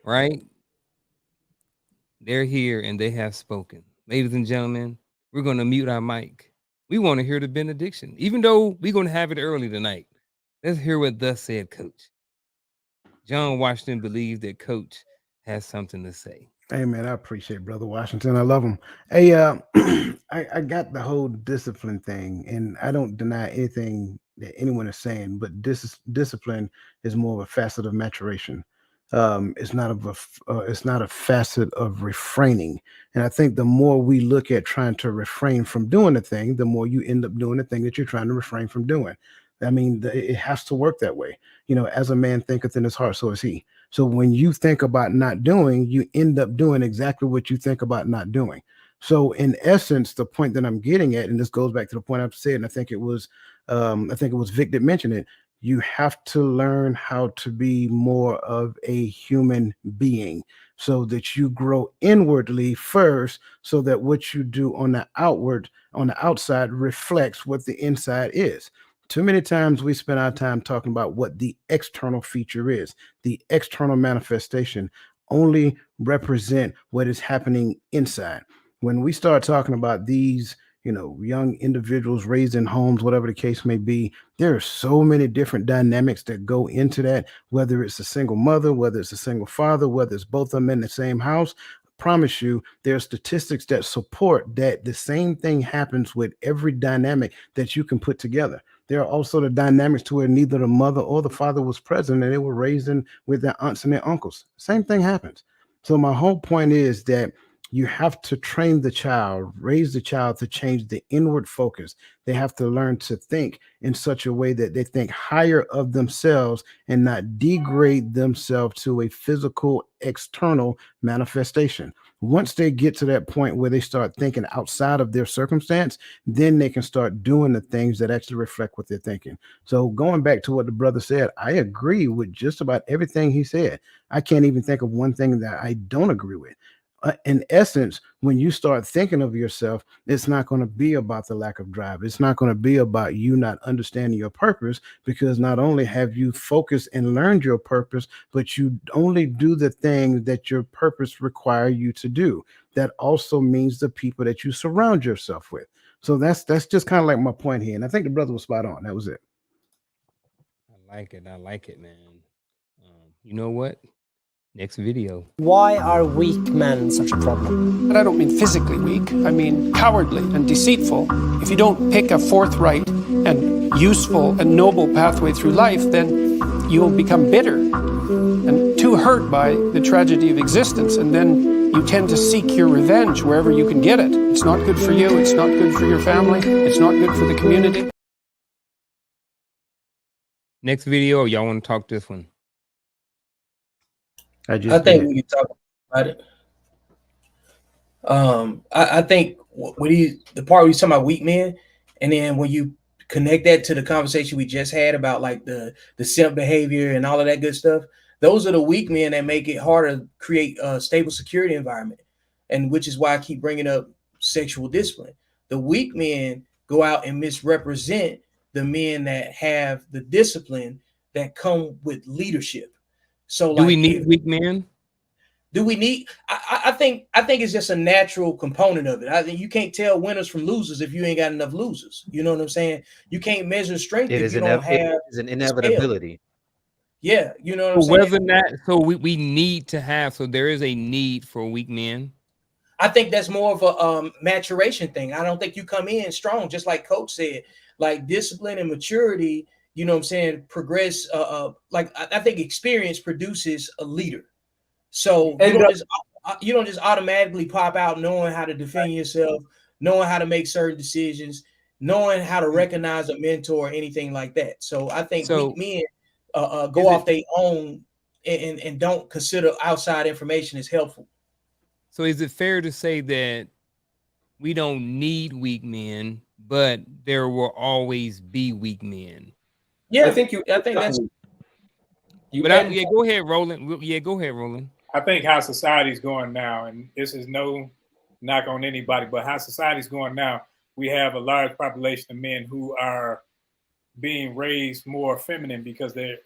right? They're here and they have spoken. Ladies and gentlemen, we're going to mute our mic. We want to hear the benediction, even though we're going to have it early tonight. Let's hear what thus said Coach. John Washington believes that Coach has something to say. Hey, man, I appreciate Brother Washington. I love him. Hey, I got the whole discipline thing, and I don't deny anything that anyone is saying, but discipline is more of a facet of maturation. It's not a facet of refraining. And I think the more we look at trying to refrain from doing a thing, the more you end up doing the thing that you're trying to refrain from doing. I mean, it has to work that way. You know, as a man thinketh in his heart, so is he. So when you think about not doing, you end up doing exactly what you think about not doing. So in essence, the point that I'm getting at, and this goes back to the point I've said, and I think it was Vic that mentioned it. You have to learn how to be more of a human being so that you grow inwardly first, so that what you do on the outside reflects what the inside is. Too many times we spend our time talking about what the external feature is. The external manifestation only represent what is happening inside. When we start talking about these, young individuals raised in homes, whatever the case may be, there are so many different dynamics that go into that, whether it's a single mother, whether it's a single father, whether it's both of them in the same house. Promise you, there are statistics that support that the same thing happens with every dynamic that you can put together. There are also the dynamics to where neither the mother or the father was present and they were raised in with their aunts and their uncles. Same thing happens. So my whole point is that you have to train the child, raise the child to change the inward focus. They have to learn to think in such a way that they think higher of themselves and not degrade themselves to a physical external manifestation. Once they get to that point where they start thinking outside of their circumstance, then they can start doing the things that actually reflect what they're thinking. So going back to what the brother said, I agree with just about everything he said. I can't even think of one thing that I don't agree with. In essence, when you start thinking of yourself, it's not going to be about the lack of drive. It's not going to be about you not understanding your purpose, because not only have you focused and learned your purpose, but you only do the things that your purpose require you to do. That also means the people that you surround yourself with. So that's just kind of like my point here. And I think the brother was spot on. That was it. I like it, man. You know what? Next video. Why are weak men such a problem? And I don't mean physically weak. I mean cowardly and deceitful. If you don't pick a forthright and useful and noble pathway through life, then you'll become bitter and too hurt by the tragedy of existence. And then you tend to seek your revenge wherever you can get it. It's not good for you. It's not good for your family. It's not good for the community. Next video, or y'all want to talk this one? I think we can talk about it. I think the part where he's talking about weak men, and then when you connect that to the conversation we just had about like the simp behavior and all of that good stuff, those are the weak men that make it harder to create a stable security environment, and which is why I keep bringing up sexual discipline. The weak men go out and misrepresent the men that have the discipline that come with leadership. So do we need weak men? Do we need? I think it's just a natural component of it. I think you can't tell winners from losers if you ain't got enough losers. You know what I'm saying? You can't measure strength if you don't have. It is an inevitability. Yeah, you know what I'm saying? Whether or not, so we need to have. So there is a need for weak men. I think that's more of a maturation thing. I don't think you come in strong, just like Coach said. Like discipline and maturity, you know what I'm saying, progress. Like I think experience produces a leader. So you don't just automatically pop out knowing how to defend yourself, knowing how to make certain decisions, knowing how to recognize a mentor or anything like that. So I think weak men go off their own and don't consider outside information as helpful. So is it fair to say that we don't need weak men, but there will always be weak men? Yeah, I think that's. Go ahead, Roland. Yeah, go ahead, Roland. I think how society's going now, and this is no knock on anybody, but how society's going now, we have a large population of men who are being raised more feminine because they're,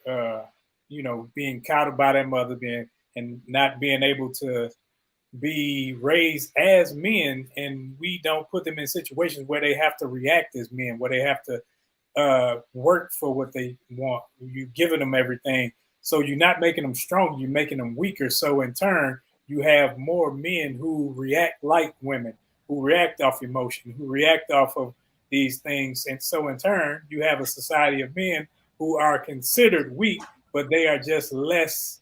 being coddled by their mother, and not being able to be raised as men, and we don't put them in situations where they have to react as men, where they have to work for what they want. You're giving them everything. So you're not making them strong, you're making them weaker. So in turn, you have more men who react like women, who react off emotion, who react off of these things. And so in turn, you have a society of men who are considered weak, but they are just less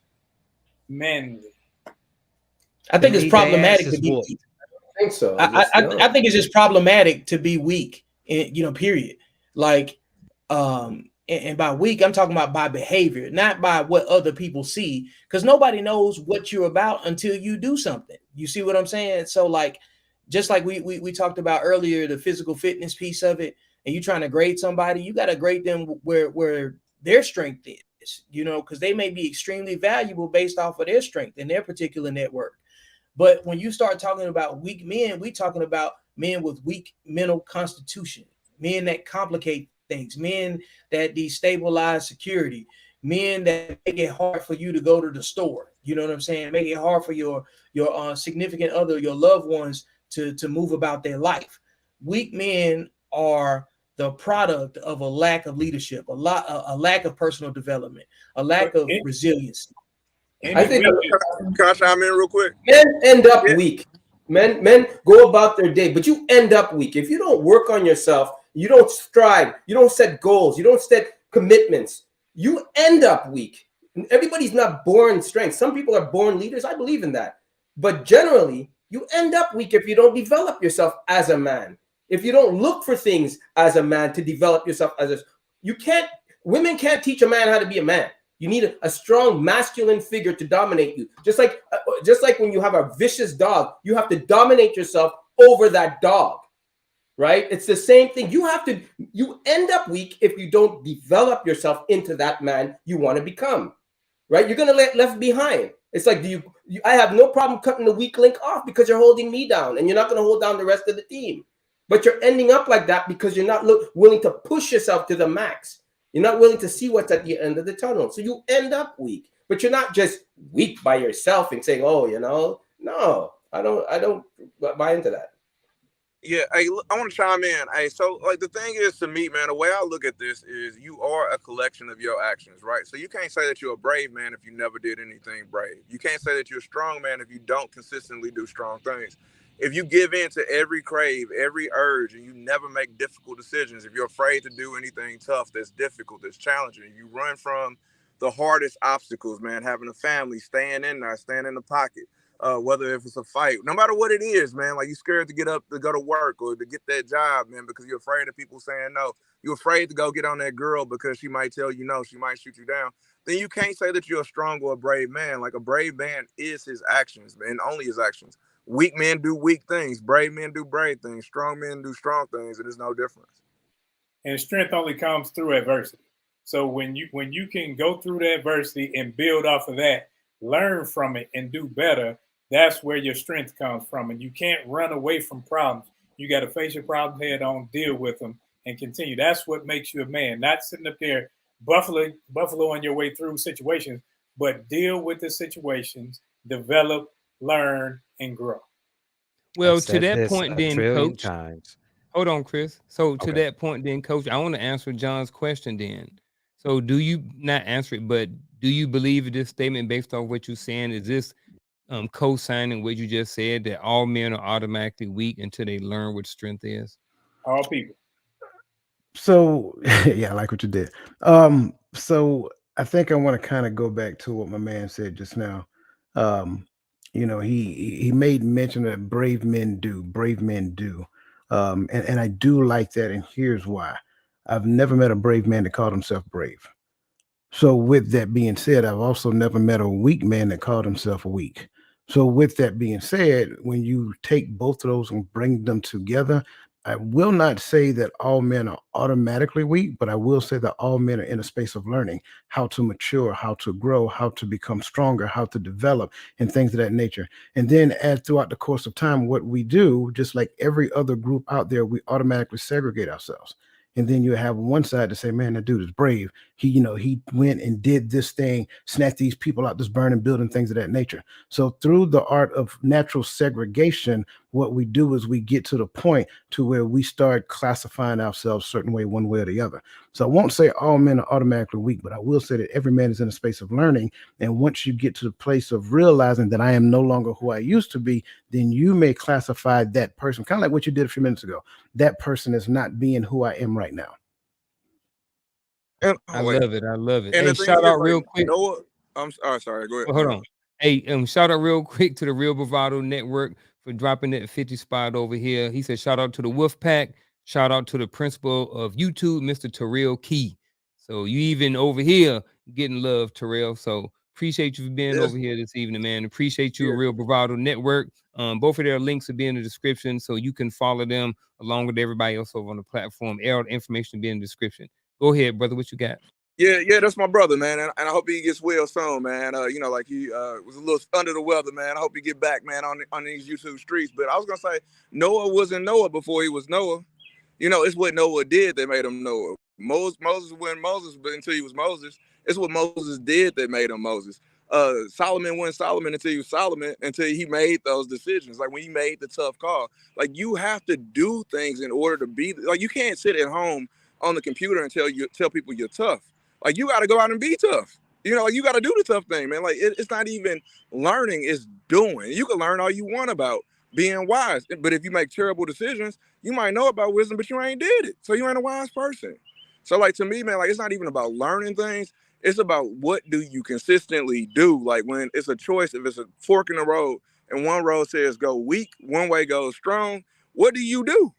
manly. I think it's problematic to be weak. I think so. I think it's just problematic to be weak, period. Like, and by weak, I'm talking about by behavior, not by what other people see, because nobody knows what you're about until you do something. You see what I'm saying? So like, just like we talked about earlier, the physical fitness piece of it, and you trying to grade somebody, you got to grade them where their strength is, because they may be extremely valuable based off of their strength in their particular network. But when you start talking about weak men, we talking about men with weak mental constitution, men that complicate things, men that destabilize security, men that make it hard for you to go to the store. You know what I'm saying? Make it hard for your significant other, your loved ones to move about their life. Weak men are the product of a lack of leadership, a lack of personal development, a lack of resilience. I think. Can I chime in real quick? Men end up weak. Men go about their day, but you end up weak if you don't work on yourself. You don't strive. You don't set goals. You don't set commitments. You end up weak. Everybody's not born strength. Some people are born leaders. I believe in that. But generally, you end up weak if you don't develop yourself as a man. If you don't look for things as a man to develop yourself women can't teach a man how to be a man. You need a strong masculine figure to dominate you. Just like when you have a vicious dog, you have to dominate yourself over that dog, right? It's the same thing. You end up weak if you don't develop yourself into that man you want to become, right? You're going to get left behind. It's like, I have no problem cutting the weak link off because you're holding me down, and you're not going to hold down the rest of the team. But you're ending up like that because you're not willing to push yourself to the max. You're not willing to see what's at the end of the tunnel. So you end up weak, but you're not just weak by yourself and saying, no, I don't buy into that. Yeah, hey, look, I want to chime in. Hey, so like the thing is to me, man, the way I look at this is you are a collection of your actions, right? So you can't say that you're a brave man if you never did anything brave. You can't say that you're a strong man if you don't consistently do strong things. If you give in to every crave, every urge, and you never make difficult decisions, if you're afraid to do anything tough that's difficult, that's challenging, you run from the hardest obstacles, man, having a family, staying in there, staying in the pocket, whether if it's a fight, no matter what it is, man, like you're scared to get up to go to work or to get that job, man, because you're afraid of people saying no. You're afraid to go get on that girl because she might tell you no, she might shoot you down. Then you can't say that you're a strong or a brave man. Like a brave man is his actions, man, only his actions. Weak men do weak things. Brave men do brave things. Strong men do strong things, and there's no difference. And strength only comes through adversity. So when you can go through the adversity and build off of that, learn from it and do better, that's where your strength comes from. And you can't run away from problems. You got to face your problems head on, deal with them, and continue. That's what makes you a man. Not sitting up there buffaloing your way through situations, but deal with the situations, develop, learn, and grow. Well, I've to said that this point, a then, trillion Coach. times. Hold on, Chris. So to Okay. that point, then, Coach, I want to answer John's question. Then, so do you not answer it, but do you believe this statement based off what you're saying? Is this co-signing what you just said that all men are automatically weak until they learn what strength is? All people. So yeah, I like what you did. So I think I want to kind of go back to what my man said just now. Um, he made mention that brave men do, brave men do. And I do like that, and here's why. I've never met a brave man that called himself brave. So with that being said, I've also never met a weak man that called himself weak. So with that being said, when you take both of those and bring them together, I will not say that all men are automatically weak, but I will say that all men are in a space of learning how to mature, how to grow, how to become stronger, how to develop, and things of that nature. And then as throughout the course of time, what we do, just like every other group out there, we automatically segregate ourselves. And then you have one side to say, man, that dude is brave. He went and did this thing, snatched these people out this burning building, things of that nature. So through the art of natural segregation, what we do is we get to the point to where we start classifying ourselves a certain way, one way or the other. So I won't say all men are automatically weak, but I will say that every man is in a space of learning. And once you get to the place of realizing that I am no longer who I used to be, then you may classify that person, kind of like what you did a few minutes ago. That person is not being who I am right now. And I love it. I love it. And Hey, the thing shout is, out like real quick. Noah, sorry, go ahead. Well, hold on. Hey, shout out real quick to the Real Bravado Network for dropping that 50 spot over here. He said, shout out to the Wolf Pack. Shout out to the principal of YouTube, Mr. Terrell Key. So you even over here getting love, Terrell. So appreciate you for being over here this evening, man. Appreciate you, Real Bravado Network. Both of their links will be in the description, so you can follow them along with everybody else over on the platform. All the information will be in the description. Go ahead, brother. What you got? Yeah, that's my brother, man, and I hope he gets well soon, man. Like he was a little under the weather, man. I hope he get back, man, on these YouTube streets. But I was gonna say Noah wasn't Noah before he was Noah. It's what Noah did that made him Noah. Moses wasn't Moses, but until he was Moses, it's what Moses did that made him Moses. Solomon wasn't Solomon until he was Solomon, until he made those decisions. Like when he made the tough call. Like you have to do things in order to be. Like you can't sit at home on the computer and tell people you're tough. Like you got to go out and be tough. Like you got to do the tough thing, man. Like it's not even learning, it's doing. You can learn all you want about being wise, but if you make terrible decisions, you might know about wisdom, but you ain't did it, so you ain't a wise person. So like to me, man, like it's not even about learning things. It's about what do you consistently do. Like when it's a choice, if it's a fork in the road and one road says go weak, one way goes strong, what do you do?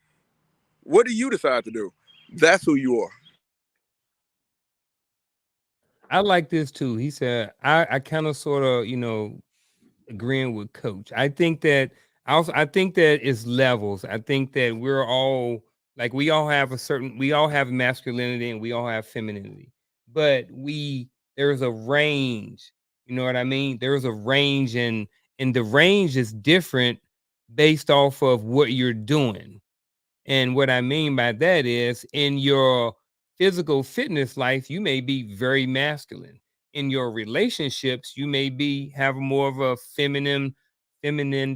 What do you decide to do? That's who you are. I like this too. He said, I kind of sort of, agreeing with Coach. I think that it's levels. I think that we're all like we all have masculinity and we all have femininity, but there's a range. You know what I mean? There's a range, and the range is different based off of what you're doing. And what I mean by that is in your physical fitness life, you may be very masculine. In your relationships, you may have more of a feminine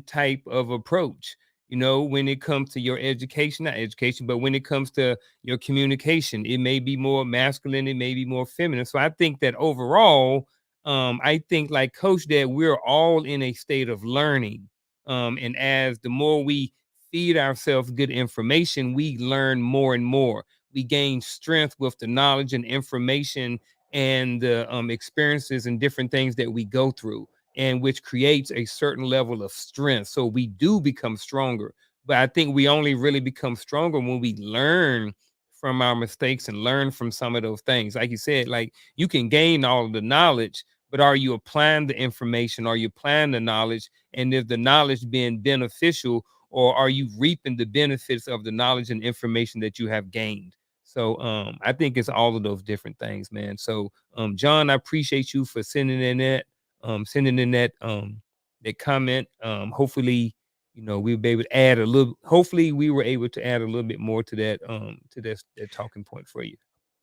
type of approach. when it comes to your education, not education, but when it comes to your communication, it may be more masculine, it may be more feminine. So I think that overall, I think like Coach that we're all in a state of learning. And as the more we feed ourselves good information, we learn more and more. We gain strength with the knowledge and information and the experiences and different things that we go through, and which creates a certain level of strength. So we do become stronger. But I think we only really become stronger when we learn from our mistakes and learn from some of those things. Like you said, like you can gain all of the knowledge, but are you applying the information? Are you applying the knowledge? And is the knowledge being beneficial, or are you reaping the benefits of the knowledge and information that you have gained? So I think it's all of those different things, man. So John, I appreciate you for sending in that that comment. Hopefully, we'll be able to add a little. Hopefully, we were able to add a little bit more to that talking point for you.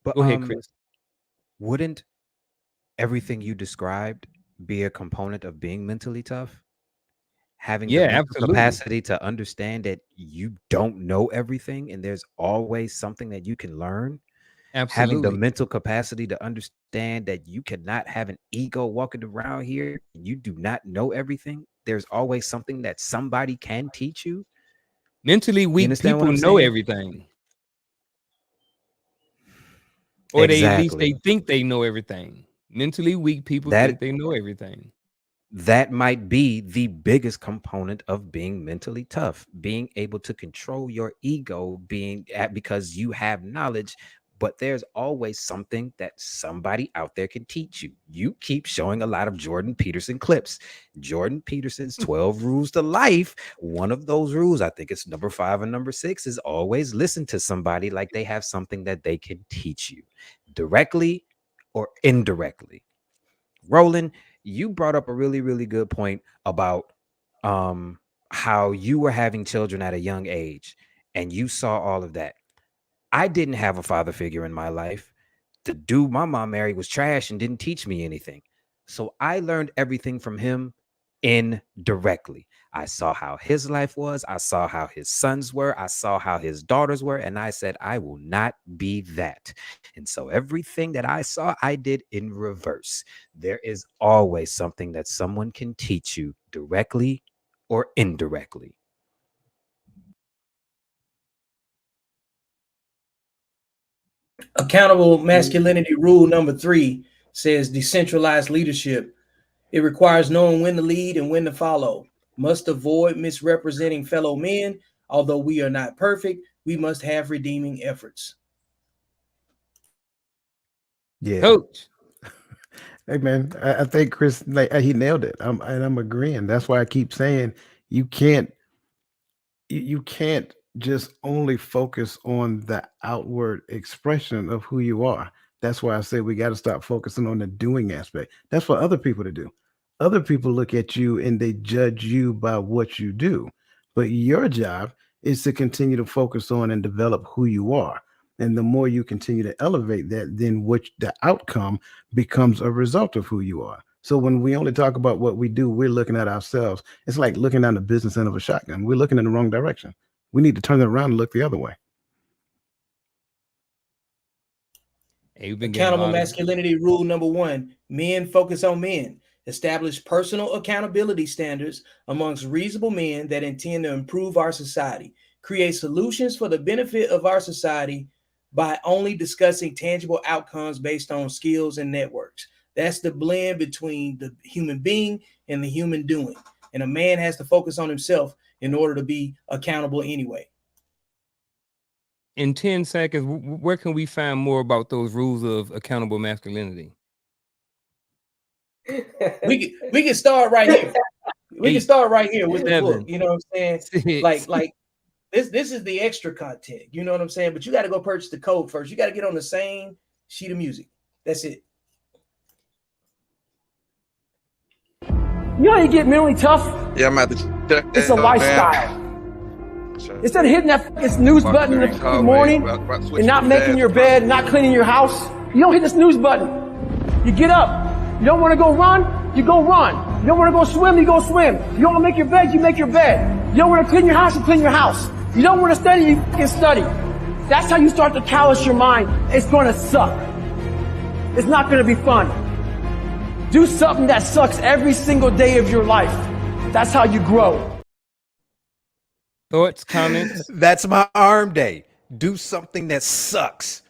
But go ahead, Chris. Wouldn't everything you described be a component of being mentally tough? Having the mental capacity to understand that you don't know everything and there's always something that you can learn. Absolutely. Having the mental capacity to understand that you cannot have an ego walking around here. You do not know everything. There's always something that somebody can teach you. Mentally weak people know everything. Or they at least they think they know everything. Mentally weak people think they know everything. That might be the biggest component of being mentally tough, being able to control your ego, because you have knowledge, but there's always something that somebody out there can teach you. You keep showing a lot of Jordan Peterson clips. Jordan Peterson's 12 rules to life. One of those rules, I think it's number 5 and number 6, is always listen to somebody like they have something that they can teach you directly or indirectly. Roland, you brought up a really, really good point about how you were having children at a young age and you saw all of that. I didn't have a father figure in my life. The dude my mom married was trash and didn't teach me anything. So I learned everything from him indirectly. I saw how his life was. I saw how his sons were. I saw how his daughters were. And I said, I will not be that. And so everything that I saw, I did in reverse. There is always something that someone can teach you directly or indirectly. Accountable masculinity rule number 3 says decentralized leadership. It requires knowing when to lead and when to follow. Must avoid misrepresenting fellow men. Although we are not perfect, we must have redeeming efforts. Yeah. Coach. Hey man, I think Chris, he nailed it. I'm agreeing. That's why I keep saying you can't just only focus on the outward expression of who you are. That's why I say we got to stop focusing on the doing aspect. That's for other people to do. Other people look at you and they judge you by what you do. But your job is to continue to focus on and develop who you are. And the more you continue to elevate that, then the outcome becomes a result of who you are. So when we only talk about what we do, we're looking at ourselves. It's like looking down the business end of a shotgun. We're looking in the wrong direction. We need to turn it around and look the other way. Accountable masculinity rule number 1, men focus on men. Establish personal accountability standards amongst reasonable men that intend to improve our society. Create solutions for the benefit of our society by only discussing tangible outcomes based on skills and networks. That's the blend between the human being and the human doing. And a man has to focus on himself in order to be accountable anyway. In 10 seconds, where can we find more about those rules of accountable masculinity? We can start right here. We can start right here with the book. You know what I'm saying? Like this is the extra content. You know what I'm saying? But you got to go purchase the code first. You got to get on the same sheet of music. That's it. You know how you get mentally tough? Yeah, I'm at the check. It's a lifestyle. Instead of hitting that fucking snooze button in the morning and not making your bed, not cleaning your house, you don't hit the snooze button. You get up. You don't want to go run, you go run. You don't want to go swim, you go swim. You don't want to make your bed, you make your bed. You don't want to clean your house, you clean your house. You don't want to study, you can study. That's how you start to callous your mind. It's going to suck. It's not going to be fun. Do something that sucks every single day of your life. That's how you grow. Thoughts, comments? That's my arm day. Do something that sucks.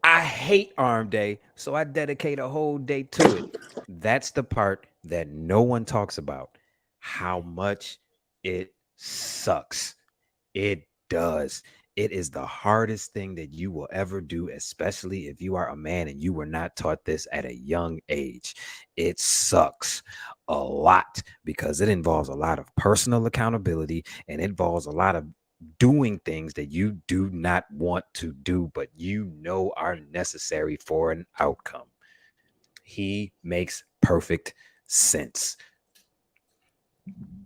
I hate arm day, so I dedicate a whole day to it. That's the part that no one talks about. How much it sucks. It does. It is the hardest thing that you will ever do, especially if you are a man and you were not taught this at a young age. It sucks a lot because it involves a lot of personal accountability and it involves a lot of doing things that you do not want to do, but you know are necessary for an outcome. He makes perfect sense.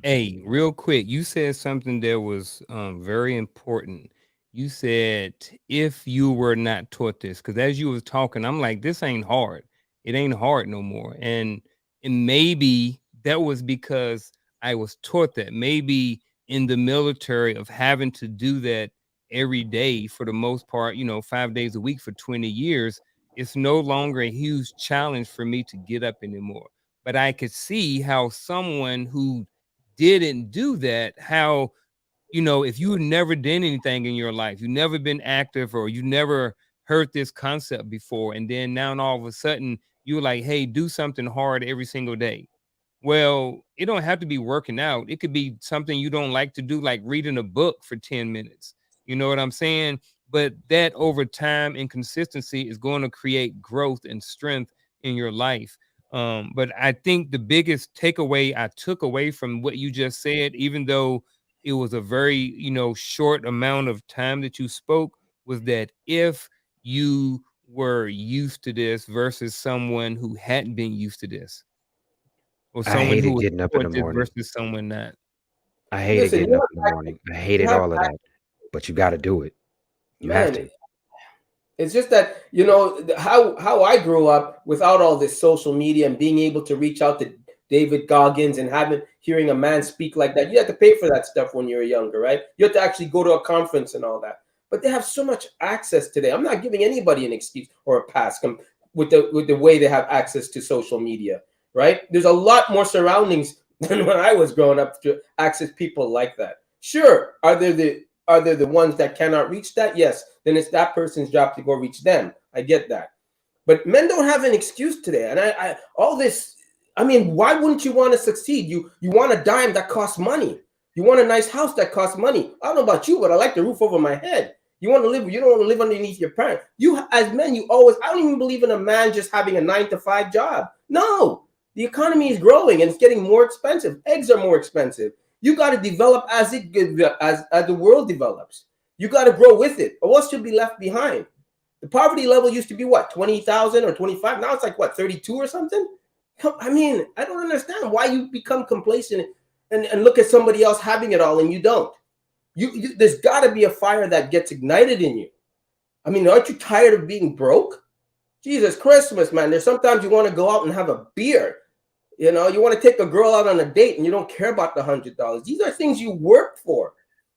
Hey, real quick, you said something that was very important. You said if you were not taught this, because as you was talking, I'm like, this ain't hard. It ain't hard no more. And maybe that was because I was taught that. Maybe in the military of having to do that every day for the most part, 5 days a week for 20 years, it's no longer a huge challenge for me to get up anymore. But I could see how someone who didn't do that, how, if you never did anything in your life, you never been active or you never heard this concept before, and then now all of a sudden you're like, hey, do something hard every single day. Well, it don't have to be working out. It could be something you don't like to do, like reading a book for 10 minutes. You know what I'm saying? But that over time and consistency is going to create growth and strength in your life. But I think the biggest takeaway I took away from what you just said, even though it was a very, short amount of time that you spoke, was that if you were used to this versus someone who hadn't been used to this, or I someone hated who was getting up in the taught this morning. versus someone not. I hated getting up in the morning. I hated all of that. But you got to do it. You have to. It's just that, how I grew up without all this social media and being able to reach out to David Goggins and hearing a man speak like that. You had to pay for that stuff when you were younger, right? You had to actually go to a conference and all that. But they have so much access today. I'm not giving anybody an excuse or a pass with the way they have access to social media, right? There's a lot more surroundings than when I was growing up to access people like that. Sure, are there the ones that cannot reach that? Yes, then it's that person's job to go reach them. I get that. But men don't have an excuse today. And why wouldn't you want to succeed? You want a dime that costs money. You want a nice house that costs money. I don't know about you, but I like the roof over my head. You don't want to live underneath your parents. As men, I don't even believe in a man just having a 9-to-5 job. No, the economy is growing and it's getting more expensive. Eggs are more expensive. You got to develop as the world develops. You got to grow with it, or else you'll be left behind. The poverty level used to be what, 20,000 or 25? Now it's like what, 32 or something? I don't understand why you become complacent and look at somebody else having it all and you don't. There's got to be a fire that gets ignited in you. Aren't you tired of being broke? Jesus Christmas, man. There's sometimes you want to go out and have a beer. You want to take a girl out on a date and you don't care about the $100. These are things you work for.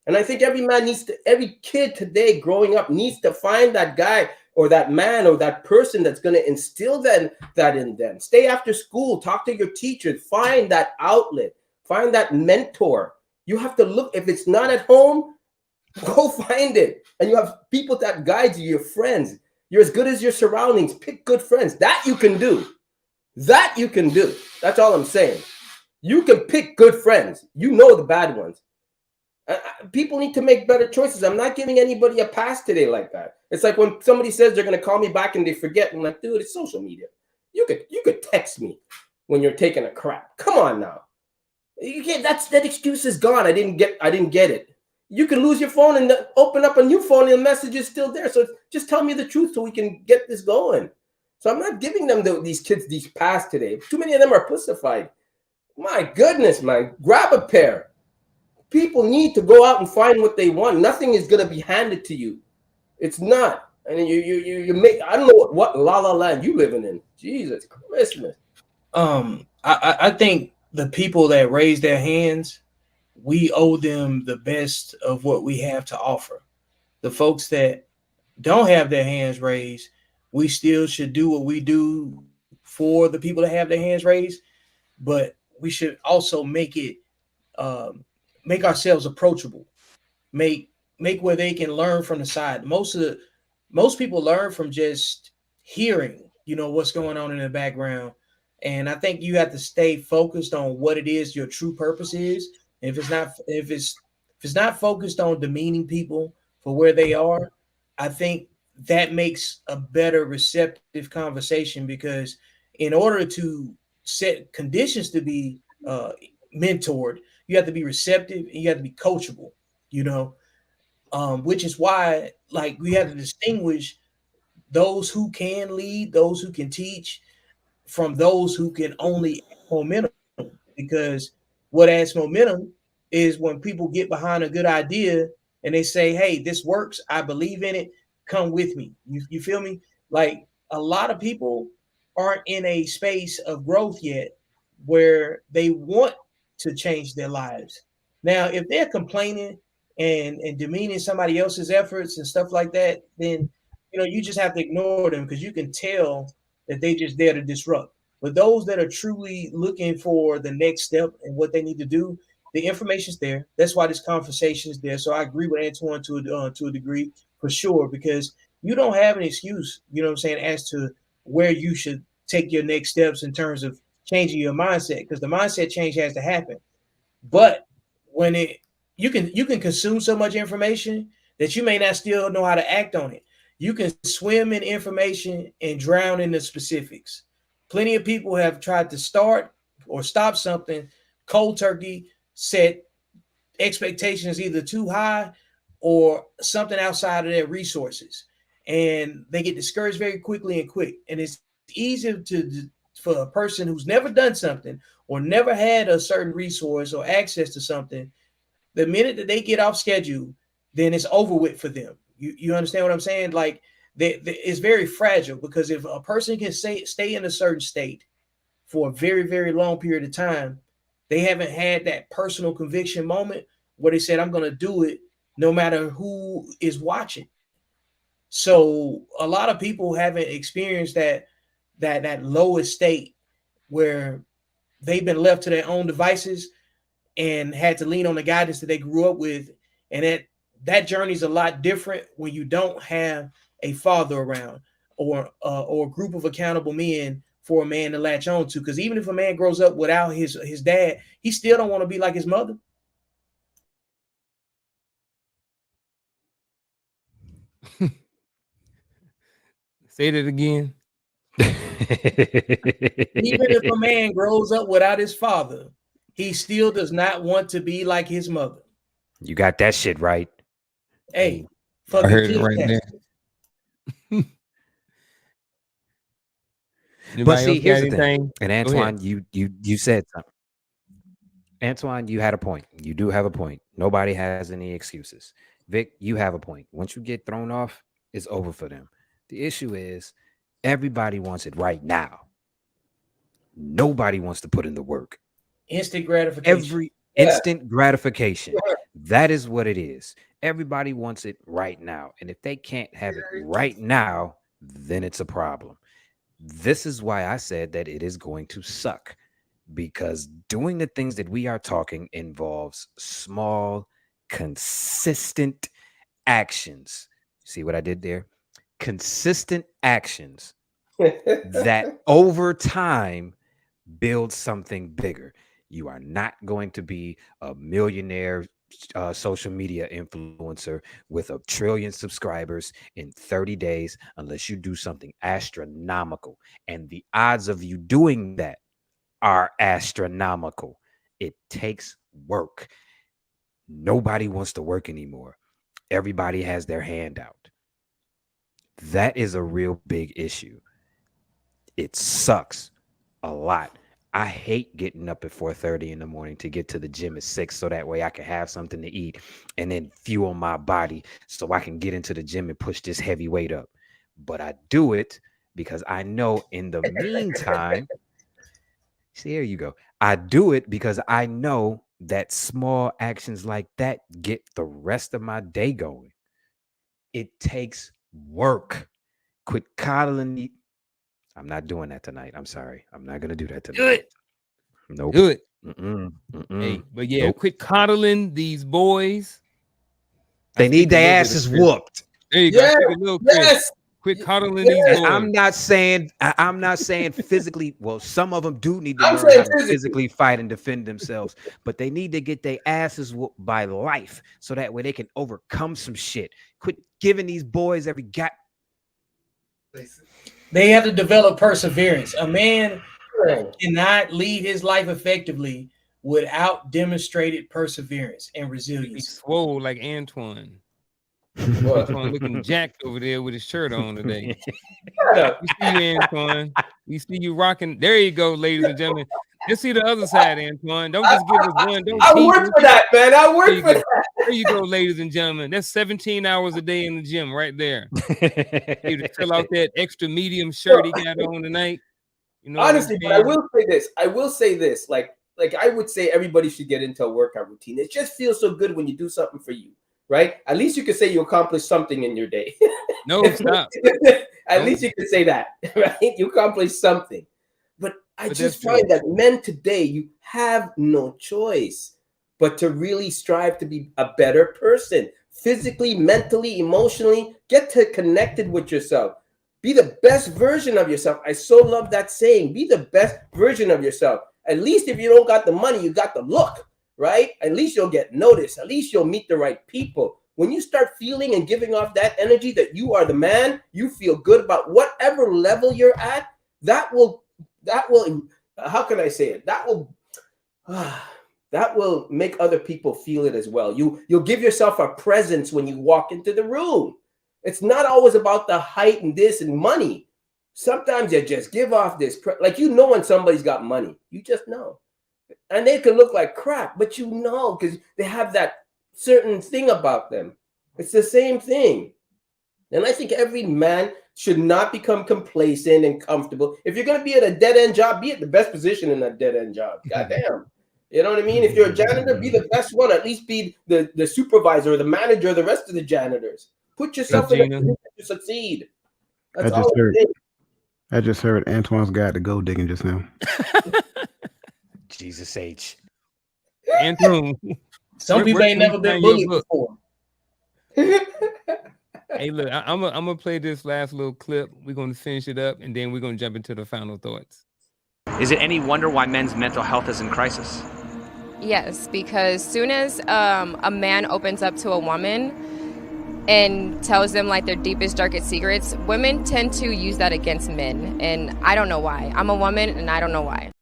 And I think every kid today growing up needs to find that guy or that man or that person that's going to instill that in them. Stay after school, talk to your teacher, find that outlet, find that mentor. You have to look, if it's not at home, go find it. And you have people that guide you, your friends. You're as good as your surroundings. Pick good friends. That you can do. That you can do. That's all I'm saying. You can pick good friends. You know the bad ones. People need to make better choices. I'm not giving anybody a pass today like that. It's like when somebody says they're going to call me back and they forget. I'm like, dude, it's social media. You could text me when you're taking a crap. Come on now. You can't. That excuse is gone. I didn't get it. You can lose your phone and open up a new phone and the message is still there. So just tell me the truth so we can get this going. So I'm not giving them these kids these pass today. Too many of them are pussified. My goodness, man. Grab a pair. People need to go out and find what they want. Nothing is going to be handed to you. It's not. And you make, I don't know what la la land you living in. Jesus Christmas. I think the people that raise their hands, we owe them the best of what we have to offer. The folks that don't have their hands raised, we still should do what we do for the people that have their hands raised, but we should also make it make ourselves approachable, make where they can learn from the side. Most people learn from just hearing, what's going on in the background. And I think you have to stay focused on what it is your true purpose is. And if it's not focused on demeaning people for where they are, I think that makes a better receptive conversation, because in order to set conditions to be mentored, you have to be receptive and you have to be coachable, which is why, like, we have to distinguish those who can lead, those who can teach, from those who can only add momentum. Because what adds momentum is when people get behind a good idea and they say, hey, this works, I believe in it, come with me. You feel me? Like, a lot of people aren't in a space of growth yet where they want to change their lives. Now, if they're complaining and demeaning somebody else's efforts and stuff like that, then you just have to ignore them, because you can tell that they just there to disrupt. But those that are truly looking for the next step and what they need to do, the information's there. That's why this conversation is there. So I agree with Antoine to a degree, for sure, because you don't have an excuse, as to where you should take your next steps in terms of changing your mindset, because the mindset change has to happen. But when you can consume so much information that you may not still know how to act on it. You can swim in information and drown in the specifics. Plenty of people have tried to start or stop something cold turkey, set expectations either too high or something outside of their resources, and they get discouraged very quickly and quick. And it's easy for a person who's never done something or never had a certain resource or access to something, the minute that they get off schedule, then it's over with for them. You understand what I'm saying? Like, it's very fragile, because if a person can stay in a certain state for a very, very long period of time, they haven't had that personal conviction moment where they said, I'm going to do it no matter who is watching. So a lot of people haven't experienced that lowest state where they've been left to their own devices and had to lean on the guidance that they grew up with. And that journey is a lot different when you don't have a father around or a group of accountable men for a man to latch on to. Because even if a man grows up without his dad, he still don't want to be like his mother. Say that again. Even if a man grows up without his father, he still does not want to be like his mother. You got that shit right. Hey, I heard it right there. But see, here's the thing. And Antoine, you said something. Antoine, you had a point. You do have a point. Nobody has any excuses. Vic, you have a point. Once you get thrown off, it's over for them. The issue is everybody wants it right now. Nobody wants to put in the work. Instant gratification. Instant gratification. That is what it is. Everybody wants it right now. And if they can't have it right now, then it's a problem. This is why I said that it is going to suck, because doing the things that we are talking involves small, consistent actions. See what I did there? Consistent actions that over time build something bigger. You are not going to be a millionaire social media influencer with 1 trillion subscribers in 30 days unless you do something astronomical. And the odds of you doing that are astronomical. It takes work. Nobody wants to work anymore. Everybody has their hand out. That is a real big issue. It sucks a lot. I hate getting up at 4:30 in the morning to get to the gym at 6 so that way I can have something to eat and then fuel my body so I can get into the gym and push this heavy weight up. But I do it because I know in the meantime, See, there you go. I do it because I know that small actions like that get the rest of my day going. It takes work. Quit coddling me. I'm not doing that tonight. I'm sorry. I'm not going to do that tonight. Do it. Nope. Do it. Hey, but yeah, quit coddling these boys. They need their asses whooped. There you go. Yes. Quit coddling these boys. I'm not saying physically. Well, some of them do need to learn how to physically fight and defend themselves, but they need to get their asses whooped by life so that way they can overcome some shit. Quit giving these boys every gap. They have to develop perseverance. A man cannot lead his life effectively without demonstrated perseverance and resilience. He's swole like Antoine. Antoine looking jacked over there with his shirt on today. We see you, Antoine. We see you rocking. There you go, ladies and gentlemen. Let's see the other side, Antoine. Don't just give us one. I work for that, man. I work for that. There you go, ladies and gentlemen. That's 17 hours a day in the gym right there. You to fill out that extra medium shirt he got on tonight. You know, honestly, but I will say this. I will say this. Like I would say everybody should get into a workout routine. It just feels so good when you do something for you. Right? At least you could say you accomplished something in your day. No, stop. At least you could say that, right? You accomplished something. But I just find that men today, you have no choice but to really strive to be a better person. Physically, mentally, emotionally, get connected with yourself. Be the best version of yourself. I so love that saying. Be the best version of yourself. At least if you don't got the money, you got the look. Right? At least you'll get noticed. At least you'll meet the right people. When you start feeling and giving off that energy that you are the man, you feel good about whatever level you're at, that will, how can I say it? That will make other people feel it as well. You'll give yourself a presence when you walk into the room. It's not always about the height and this and money. Sometimes you just give off this, like, you know, when somebody's got money, you just know. And they can look like crap, but you know, because they have that certain thing about them. It's the same thing. And I think every man should not become complacent and comfortable. If you're going to be at a dead-end job, be at the best position in that dead-end job. Goddamn. You know what I mean? If you're a janitor, be the best one. At least be the supervisor or the manager of the rest of the janitors. Put yourself in a position to succeed. That's I just heard Antoine's Guide to Gold Digging just now. Jesus H. Antoine. Some people ain't never been bullied before. Hey, look, I'm gonna play this last little clip. We're gonna finish it up, and then we're gonna jump into the final thoughts. Is it any wonder why men's mental health is in crisis? Yes, because soon as a man opens up to a woman and tells them like their deepest, darkest secrets, women tend to use that against men, and I don't know why. I'm a woman, and I don't know why.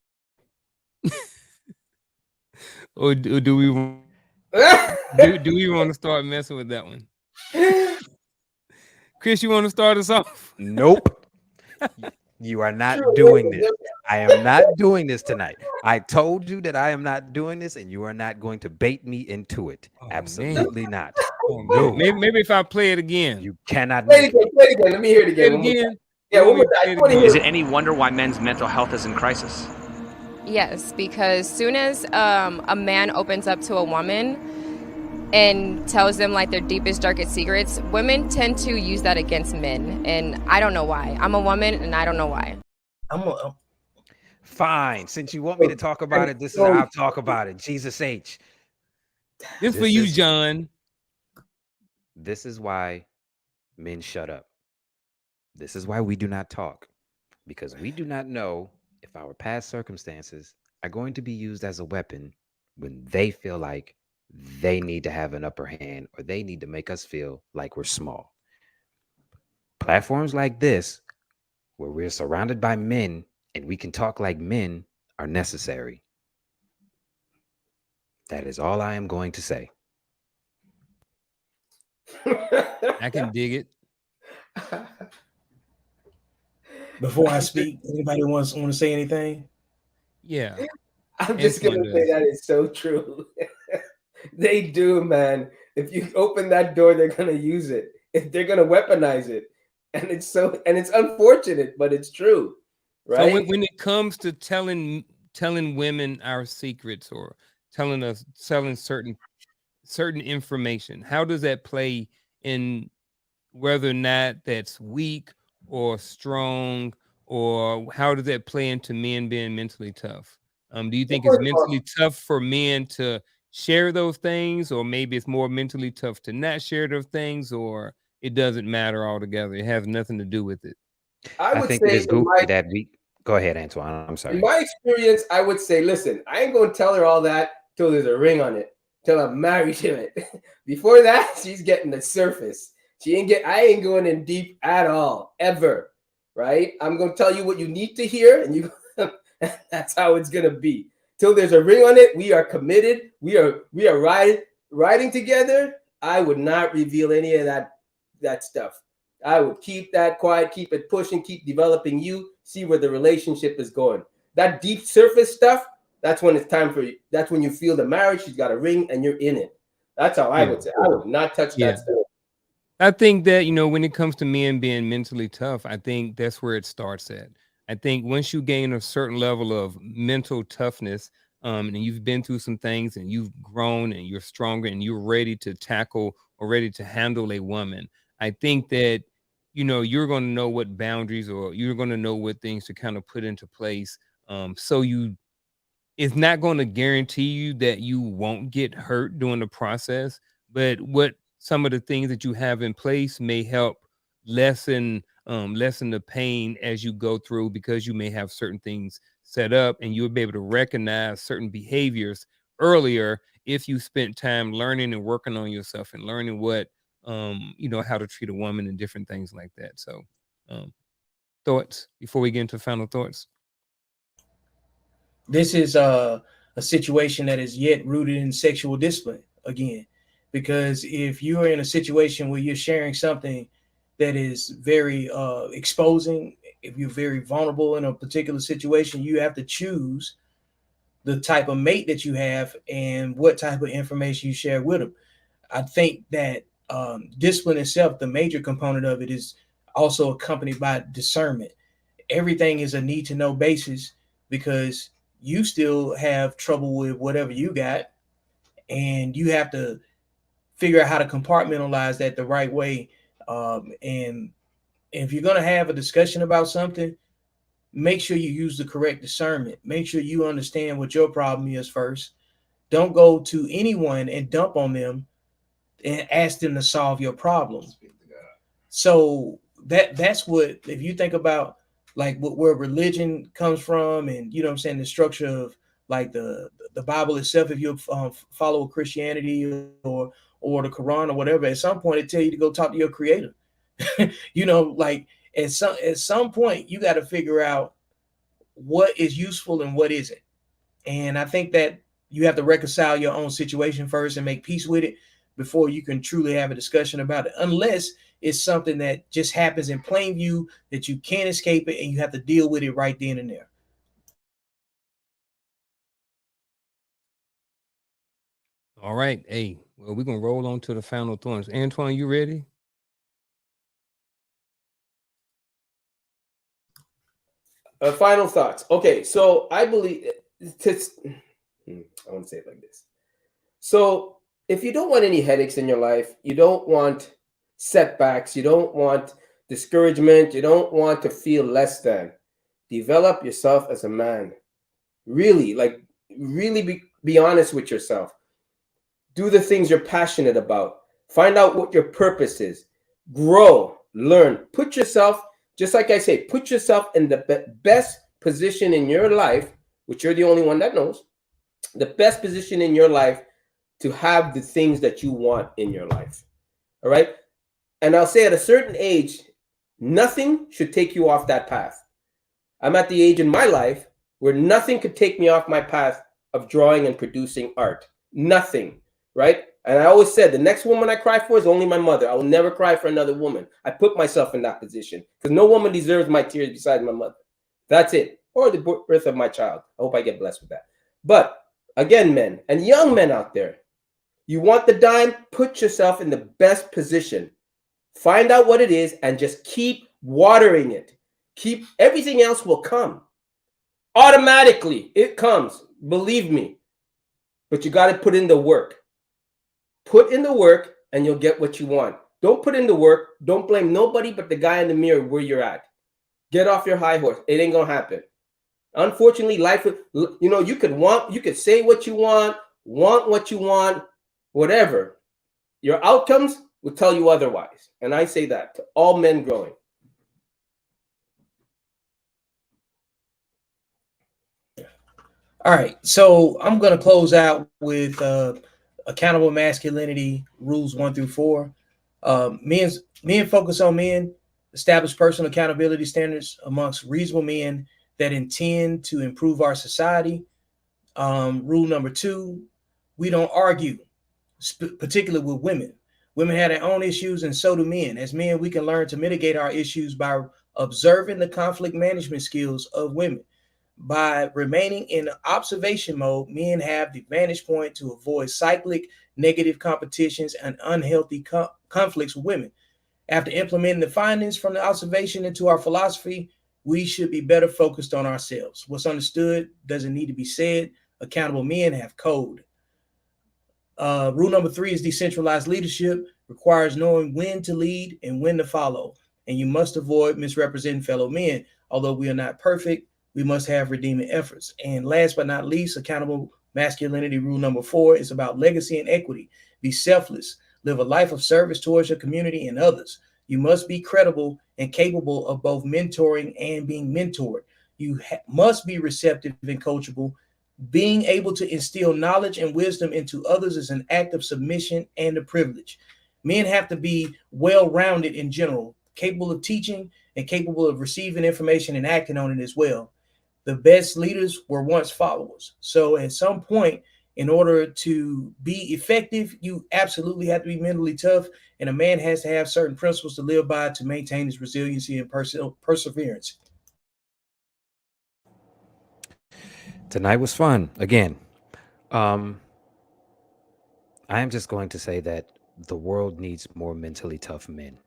Or do we want to start messing with that one? Chris, you want to start us off? Nope. You are not doing this. I am not doing this tonight. I told you that I am not doing this, and you are not going to bait me into it. Absolutely not. No. Maybe if I play it again. You cannot. Play it again. Let me hear it again. Yeah, one more time. Is it any wonder why men's mental health is in crisis? Yes, because soon as a man opens up to a woman and tells them like their deepest, darkest secrets, women tend to use that against men, and I don't know why. I'm a woman, and I don't know why. Fine. Since you want me to talk about it, this is how I'll talk about it. Jesus H. This for you, John. This is why men shut up. This is why we do not talk, because we do not know if our past circumstances are going to be used as a weapon when they feel like they need to have an upper hand or they need to make us feel like we're small. Platforms like this, where we're surrounded by men and we can talk like men, are necessary. That is all I am going to say. I can dig it. Before I speak, anybody want to say anything? Yeah. I'm just going to say that is so true. They do, man. If you open that door, they're going to use it. They're going to weaponize it. And it's unfortunate, but it's true. Right? So when it comes to telling telling women our secrets or telling certain information, how does that play in whether or not that's weak or strong, or how does that play into men being mentally tough? Do you think it's mentally tough for men to share those things, or maybe it's more mentally tough to not share those things, or it doesn't matter altogether? It has nothing to do with it. I would think it say is goofy that we go ahead, Antoine. I'm in sorry. my experience, I would say, listen, I ain't going to tell her all that till there's a ring on it, till I'm married to it. Before that, she's getting the surface. I ain't going in deep at all, ever, right? I'm going to tell you what you need to hear, and that's how it's going to be. Till there's a ring on it, we are committed. We are riding together. I would not reveal any of that stuff. I would keep that quiet, keep it pushing, keep developing you, see where the relationship is going. That deep surface stuff, that's when it's time for you. That's when you feel the marriage, she's got a ring, and you're in it. That's how I would say. I would not touch that stuff. I think that, when it comes to men being mentally tough, I think that's where it starts at. I think once you gain a certain level of mental toughness, and you've been through some things and you've grown and you're stronger and you're ready to tackle or ready to handle a woman, I think that, you're going to know what boundaries, or you're going to know what things to kind of put into place. It's not going to guarantee you that you won't get hurt during the process, but what some of the things that you have in place may help lessen the pain as you go through, because you may have certain things set up and you'll be able to recognize certain behaviors earlier if you spent time learning and working on yourself and learning what how to treat a woman and different things like that. So thoughts before we get into final thoughts? This is a situation that is yet rooted in sexual discipline again, because if you are in a situation where you're sharing something that is very exposing, if you're very vulnerable in a particular situation, you have to choose the type of mate that you have and what type of information you share with them. I think that discipline itself, the major component of it, is also accompanied by discernment. Everything is a need to know basis, because you still have trouble with whatever you got, and you have to figure out how to compartmentalize that the right way. And if you're going to have a discussion about something, make sure you use the correct discernment. Make sure you understand what your problem is first. Don't go to anyone and dump on them and ask them to solve your problem. So that's what, if you think about like where religion comes from, and the structure of like the Bible itself, if you follow Christianity or the Quran or whatever, at some point it tell you to go talk to your creator. Like at some point you got to figure out what is useful and what isn't. And I think that you have to reconcile your own situation first and make peace with it before you can truly have a discussion about it, unless it's something that just happens in plain view that you can't escape it and you have to deal with it right then and there. All right. Hey, well, we're going to roll on to the final thorns. Antoine, you ready? Final thoughts. Okay, so I believe I want to say it like this. So if you don't want any headaches in your life, you don't want setbacks, you don't want discouragement, you don't want to feel less than, develop yourself as a man. Really be honest with yourself. Do the things you're passionate about. Find out what your purpose is. Grow, learn, put yourself, just like I say, put yourself in the best position in your life, which you're the only one that knows, the best position in your life to have the things that you want in your life. All right. And I'll say at a certain age, nothing should take you off that path. I'm at the age in my life where nothing could take me off my path of drawing and producing art. Nothing. Right. And I always said the next woman I cry for is only my mother. I will never cry for another woman. I put myself in that position because no woman deserves my tears besides my mother. That's it. Or the birth of my child. I hope I get blessed with that. But again, men and young men out there, you want the dime, put yourself in the best position. Find out what it is and just keep watering it. Everything else will come. Automatically, it comes. Believe me. But you got to put in the work. Put in the work and you'll get what you want. Don't put in the work. Don't blame nobody but the guy in the mirror where you're at. Get off your high horse. It ain't going to happen. Unfortunately, life, you could say what you want what you want, whatever. Your outcomes will tell you otherwise. And I say that to all men growing. All right, so I'm going to close out with accountable masculinity rules 1 through 4. Men focus on men, establish personal accountability standards amongst reasonable men that intend to improve our society. Rule number 2, we don't argue, particularly with women. Women have their own issues, and so do men. As men, we can learn to mitigate our issues by observing the conflict management skills of women. By remaining in observation mode, men have the vantage point to avoid cyclic negative competitions and unhealthy conflicts with women. After implementing the findings from the observation into our philosophy, we should be better focused on ourselves. What's understood doesn't need to be said. Accountable men have code. Rule number 3 is decentralized leadership requires knowing when to lead and when to follow. And you must avoid misrepresenting fellow men. Although we are not perfect, we must have redeeming efforts. And last but not least, accountable masculinity rule number 4 is about legacy and equity. Be selfless. Live a life of service towards your community and others. You must be credible and capable of both mentoring and being mentored. You must be receptive and coachable. Being able to instill knowledge and wisdom into others is an act of submission and a privilege. Men have to be well-rounded in general, capable of teaching and capable of receiving information and acting on it as well. The best leaders were once followers. So at some point, in order to be effective, you absolutely have to be mentally tough, and a man has to have certain principles to live by to maintain his resiliency and perseverance. Tonight was fun. Again, I am just going to say that the world needs more mentally tough men.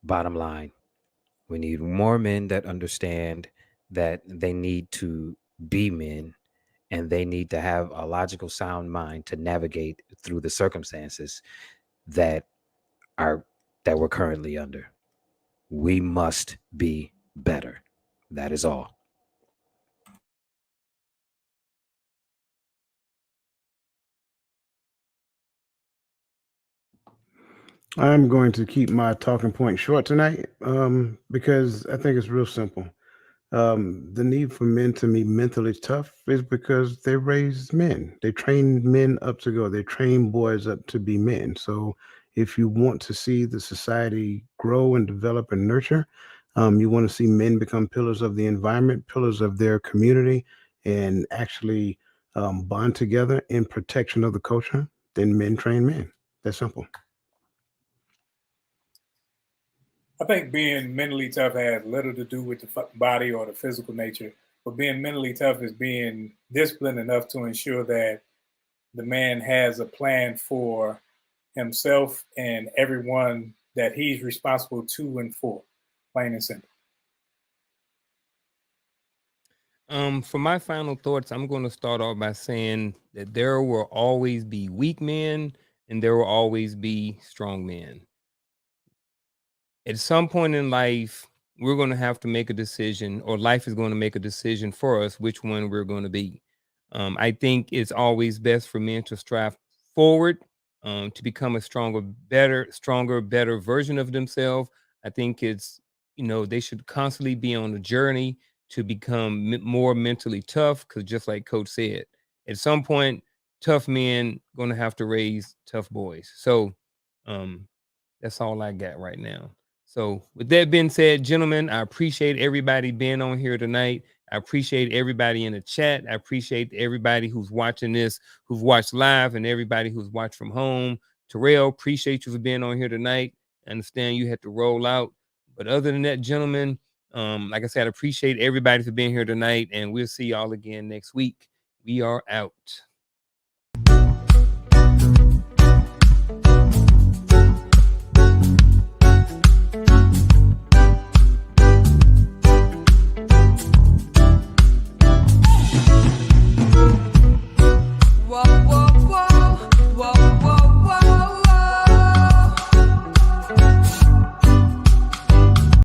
Bottom line, we need more men that understand that they need to be men and they need to have a logical, sound mind to navigate through the circumstances that we're currently under. We must be better. That is all. I'm going to keep my talking point short tonight because I think it's real simple. The need for men to be mentally tough is because they raise men. They train men up to go. They train boys up to be men. So if you want to see the society grow and develop and nurture, you want to see men become pillars of the environment, pillars of their community, and actually bond together in protection of the culture, then men train men. That's simple. I think being mentally tough has little to do with the body or the physical nature, but being mentally tough is being disciplined enough to ensure that the man has a plan for himself and everyone that he's responsible to and for, plain and simple. For my final thoughts, I'm going to start off by saying that there will always be weak men and there will always be strong men. At some point in life, we're going to have to make a decision, or life is going to make a decision for us which one we're going to be. I think it's always best for men to strive forward to become a stronger, better version of themselves. I think it's, they should constantly be on a journey to become more mentally tough, because just like Coach said, at some point, tough men going to have to raise tough boys. So that's all I got right now. So with that being said, gentlemen, I appreciate everybody being on here tonight. I appreciate everybody in the chat. I appreciate everybody who's watching this, who've watched live, and everybody who's watched from home. Terrell, appreciate you for being on here tonight. I understand you had to roll out. But other than that, gentlemen, like I said, I appreciate everybody for being here tonight, and we'll see y'all again next week. We are out.